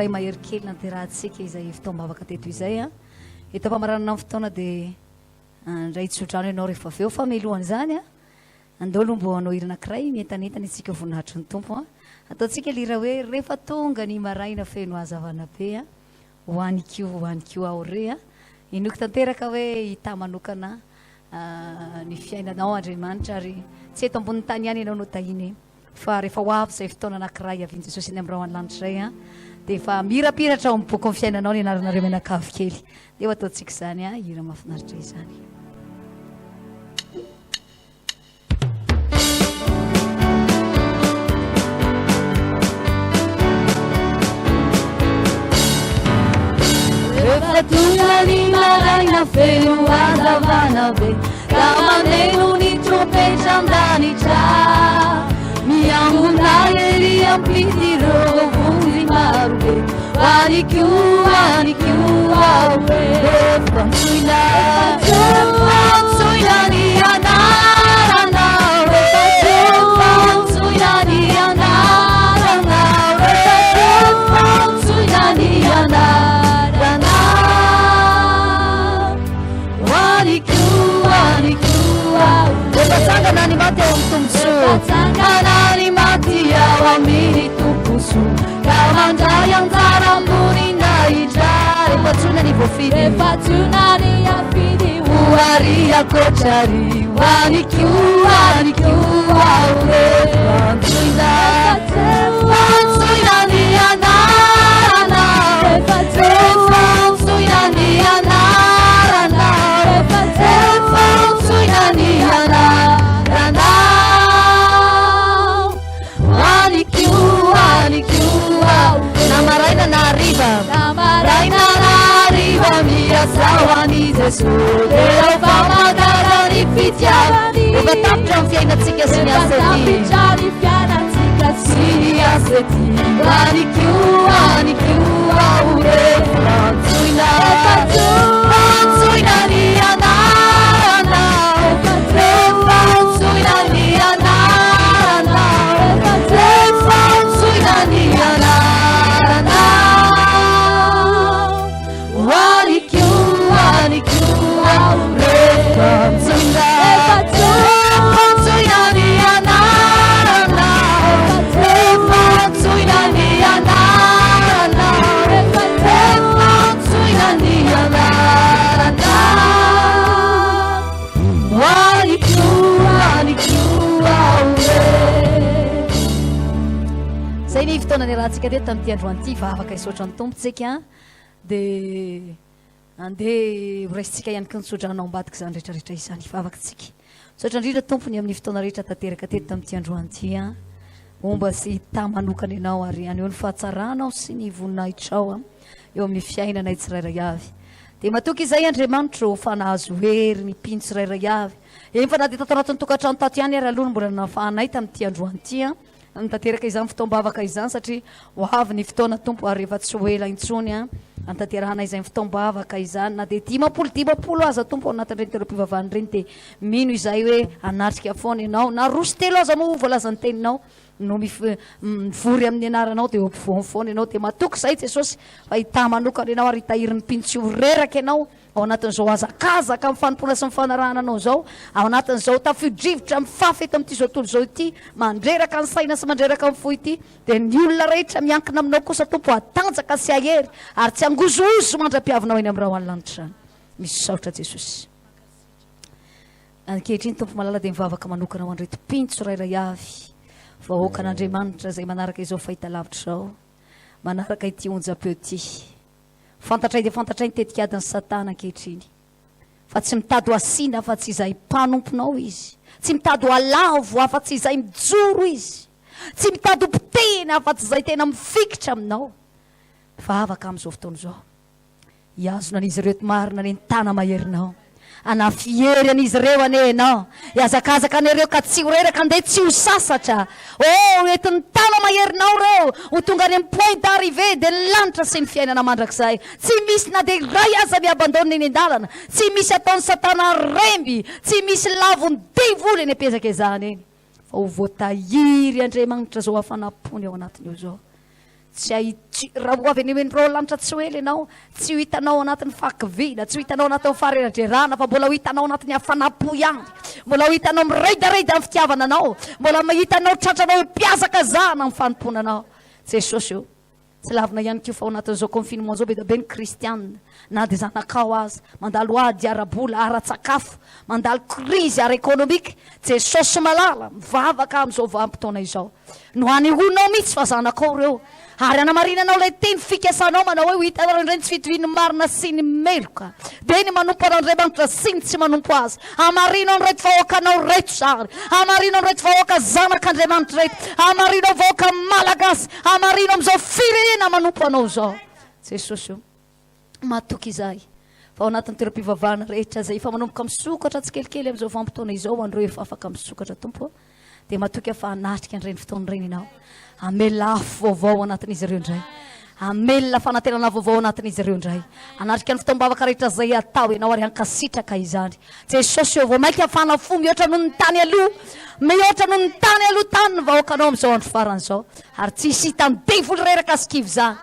ray mahery kely nanterahantsika izay fitaombavaka teto izay a hita mpamaranana fotoana dia ndray tsodrano ianao rehefa aveo fa melohany zany a andolo mbo anao iranankiray mientanentany itsika voninahitry ny tompo a ataontsika lira hoe rehefa tonga ny maraina feno azavana be a hoaniko ao re a inoky tanteraka hoe hita manokana ny fiainanao Andriamanitra ary tsy eto ambony tany ihany ianao no tahiny fa rehefa ho avy zay fotoana anankiray aviany Jesosy eny amin'ny rao any lanitra zay a dia efa mirapiratra ao miboaka amin'ny fiainanao ny anaranareo menakavy kely dia ho ataontsika izany a hira mahafinaritra izany rehefa tonga ny maraina feno azavana be ka maneno ny trompetra andanitra miambona ery ampitireo vonjy marobe aniko aroe fansoina ny anarana fansoina ny anarana fansoina ny anarana aniko rehefa tsangana ny maty ao amin'ny tomboso tsangana ny maty ao amin'ny tomboso ka mandray anjara ambonina hitra rehefa tsona ny voafidy hoary akotrary aniko aore fansoina ny anarana fansoina ny anarana fansoina ny anarana aniko namaraina nariva miasahoany Jesu rehefa magarany fitiavany rehefa tapitra amin'ny fiainantsika sy ny asety aniko aore fansoina ny anarana fansoina ny anarana fansoina ny anarana aniko aore fansoina ny anarana fansoina ny anarana fansoina ny anarana aniko aore zay ny fotoana ny rahantsika teto tamin'ity androany ity vavaka isotra ny tompontsika dia andeha horaisitsika ihany ko nitsodranao ambadika izany rehetrarehetra izany vavakatsika misaotra indrindra tompony amin'ny fotoana rehetra tanteraka teto tamin'ity androany ity a omba sy hita manokana ianao ary aneo ny fahatsaranao sy ny voninahitrao eo amin'ny fiainanay tsirairay avy dia matoky izay Andriamanitra fanahazo hery ny mpino tsirairay avy efa na dia tato anatin'ny tokantrano tato ihany ary aloha mbola nafahanay tamin'ity androany ity a Antanteraka izany fotoam-bavaka izany satria ho avy ny fotoana tompo ary rehefa tsy ho ela intsony a antanterahana izay fotoam-bavaka izany na de 10 aza tompo anatin'ireny toeram-pivavahana ireny de mino izay hoe anatrika foana ianao na roso telo aza moa voalazany teninao no mivory amin'ny anaranao de ampivoany foana ianao de matoky zay Jesosy fa hita manokana ianao ary hitahirin'ny pintsio reraka ianao ao anatin'izao azakazaka amin'ny fanompona sy ny fanarahana anao zao ao anatin'izao tafidrivotra amin'ny fafy eto amin'ity zao tontolo zao ity mandreraka ny saina sy mandreraka ny fo ity de ny olona rehetra miankina aminao kosa tompo atanjaka sy ahery ary tsy angozozo mandra-piavinao eny amin'ny raha hoany lanitra misy saotra Jesosy ankehitriny tompo malala de mivavaka manokana ho andreto pintso rairay avy vahoaka an'Andriamanitra zay manaraka izao fahita lavitra zao manaraka ity onjam-peo ty fantatray de fantatray ny tetikadiny Satana ankehitriny fa tsy mitady ho asina fa tsy izay mpanomponao izy tsy mitady ho alavo fa tsy izay mijoro izy tsy mitady ho potena fa tsy izay tena mifikitra aminao fa avaka amin'izao fotoana zao iazona an'izy ireo to marina ny tana maherinao anafiery an'izy ireo anenao iazakazaka an'ireo ka tsy horeraka andeha tsy ho sasatra entin'ny tana maherinao reo ho tonga any amin'ny point d'arrivé de ny lanitra sy ny fiainana mandrakizay tsy misy na de ray aza miabandonina eny an-dalana tsy misy ataon'ny Satana remby tsy misy lavony devoly eny apezaka izany eny fa ho voatahiry Andriamanitra zao hafanapony ao anatiny eo zao tsy raha ho avy any men'ireo lanitra tsy ho ela ianao tsy ho hitanao anatin'ny fakivina tsy ho hitanao anatin'ny fareradrerana fa mbola ho hitanao anatin'ny hafanapo ihany mbola ho hitanao mireidareda amin'ny fitiavana anao mbola hitanao tratranao mpiazaka zana amin'ny fanomponanao Jesosy io tsy lavina ihany kio fa ao anatin'izao confinement zao be da be ny kristianina na de zanakao aza mandalo ady arabola ara-tsakafo mandalo krizy ara-ekonomika Jesosy malala mivavaka amin'izao vanim-potoana izao no hanehoanao mihitsy fa zanakao reo ary anamarinanao ilay teny fikasanao manao hoe ho hitanao ireny tsy fitoviny marina sy ny meloka de ny manompo an'Andriamanitra sy ny tsy manompo azy amarinao ny reto vahoakanao reto zary amarinao ny reto vahoaka zanak'Andriamanitra reto amarinao vahoaka malagasy amarinao amin'izao firenena manompo anao zao Jesosy io matoky izay fa ao anatin'ny toeram-pivavahana rehetra zay fa manomboka misokatra tsy kelikely amin'izao vanim-potoana izao andreo efa afaka misokatra tompo de matoky afa anatrika an'ireny fotoana ireny ianao amela afo vaovao anatin'izy ireo indray amela fanantenana vaovao anatin'izy ireo indray anatrika ny fotoam-bavaka rehetra zay atao ianao ary hankasitraka izany Jesosy eo vao mainka afana fo mihoatra noho ny tany aloha mihoatra noho ny tany aloha tany ny vahoakanao amin'izao andro faran'izao ary tsy hisy hitany devoly reraka sikivy zany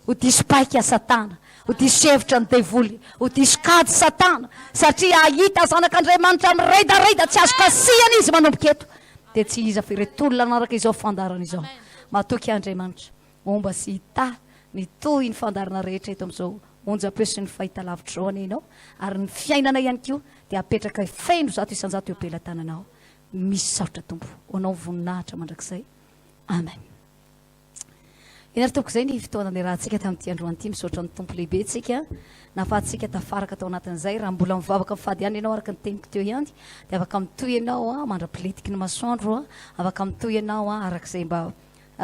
ho diso paika Satana ho diso hevitra ny devoly ho diso kady Satana satria ahita zanak'Andriamanitra miredareda tsy azo kasihana izy manomboka eto de tsy iza firetolona anaraka izao fandarana izao matoky Andriamanitra omba sy hita ny toy ny fandarana rehetra eto amin'izao onjam-peo sy ny fahita lavitra zao anenao ary ny fiainana ihany kio de apetraka feno zato isan-jato eo am-pelantananao misy saotra tompo anao voninahitra mandrakizay amen enary tompoko zay ny fotoana ny rahantsika tamin'ity androany ity misaotra ny tompo lehibe tsika nafahatsika tafaraka tao anatin'izay raha mbola mivavaka mifady ihany ianao araka ny teniko teo ihany de afaka mitoy ianao mandra-piletiky ny masoandro afaka mitoy ianao arak'izay mba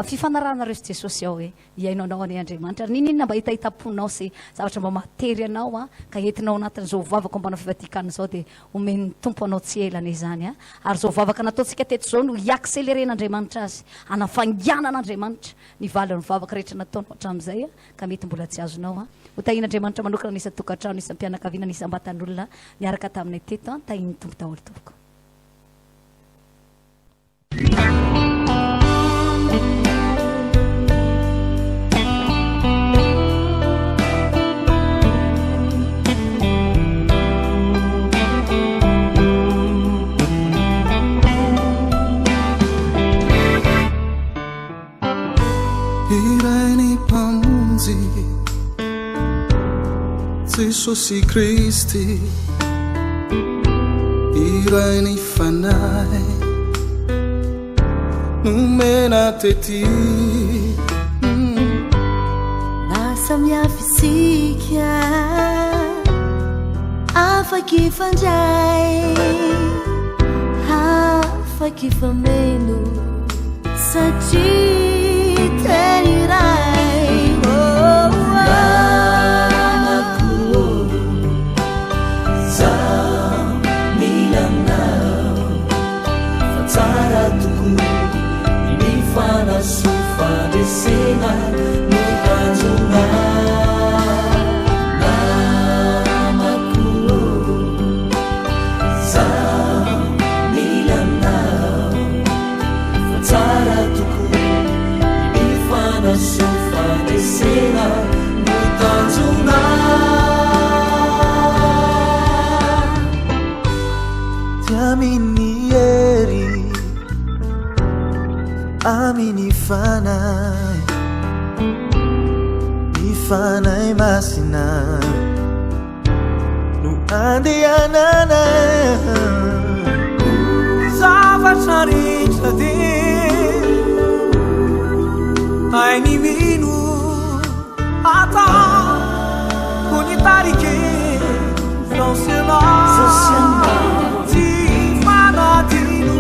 fifanarahana reo sy Jesosy ao hoe iainao anao any Andriamanitra ary ninina mba hitahitaponao sy zavatra mba matery anao ka entinao anatin'izao vavaka mbana fivadikana zao de omen'ny tompo anao tsy elana izany ary zao vavaka nataontsika teto zao no hiakseleren'Andriamanitra azy anafangianan'Andriamanitra ny valiny vavaka rehetra nataonao hatramin'izay ka mety mbola tsy azonao ho tahin'Andriamanitra manokana nisa tokantrano nisa mpianakaviana nisa ambatan'olona niaraka taminay teto tahin'ny tompo daholo tompoko Irai pamunzi Jesosy Kristi Irai fanai Numena teti Nasamia fisika Afaki fanjai Afaki famenu Saji Terirai Namaku Zamilana Fatara tuku Ini fandresena notanjona namako za milanao fa tsara tokoa mifanaso fandresena notanjona tiamini eri amini fanay masina no andehanana zavatra rehetra de hainy mino atao ny tarike zaosiana tsy fanadino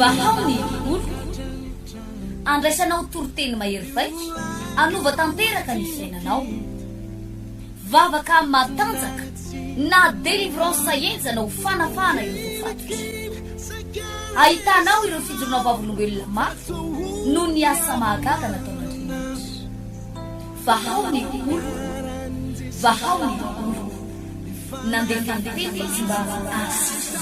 vahaony oloko andraisanao toroteny mahery vaiko anova tanteraka ny fiainanao vavaka matanjaka na délivrance saenjana ho fanafana ireo fatotra ahitanao ireo fijorona vavolombelona mafy no ny asa mahagaga nataon'Andriamanitra vahaony oloko nandeha fandeteny izy mba asitra